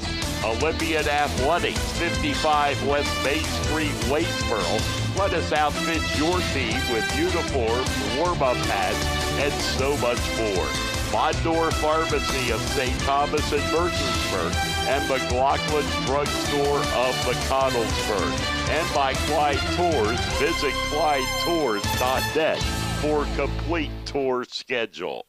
Olympian Athletics, 55 West Main Street, Waynesboro. Let us outfit your team with uniforms, warm-up hats, and so much more. Mondor Pharmacy of St. Thomas and Mercersburg, and McLaughlin's Drugstore of McConnellsburg. And by Clyde Tours, visit ClydeTours.net for complete tour schedule.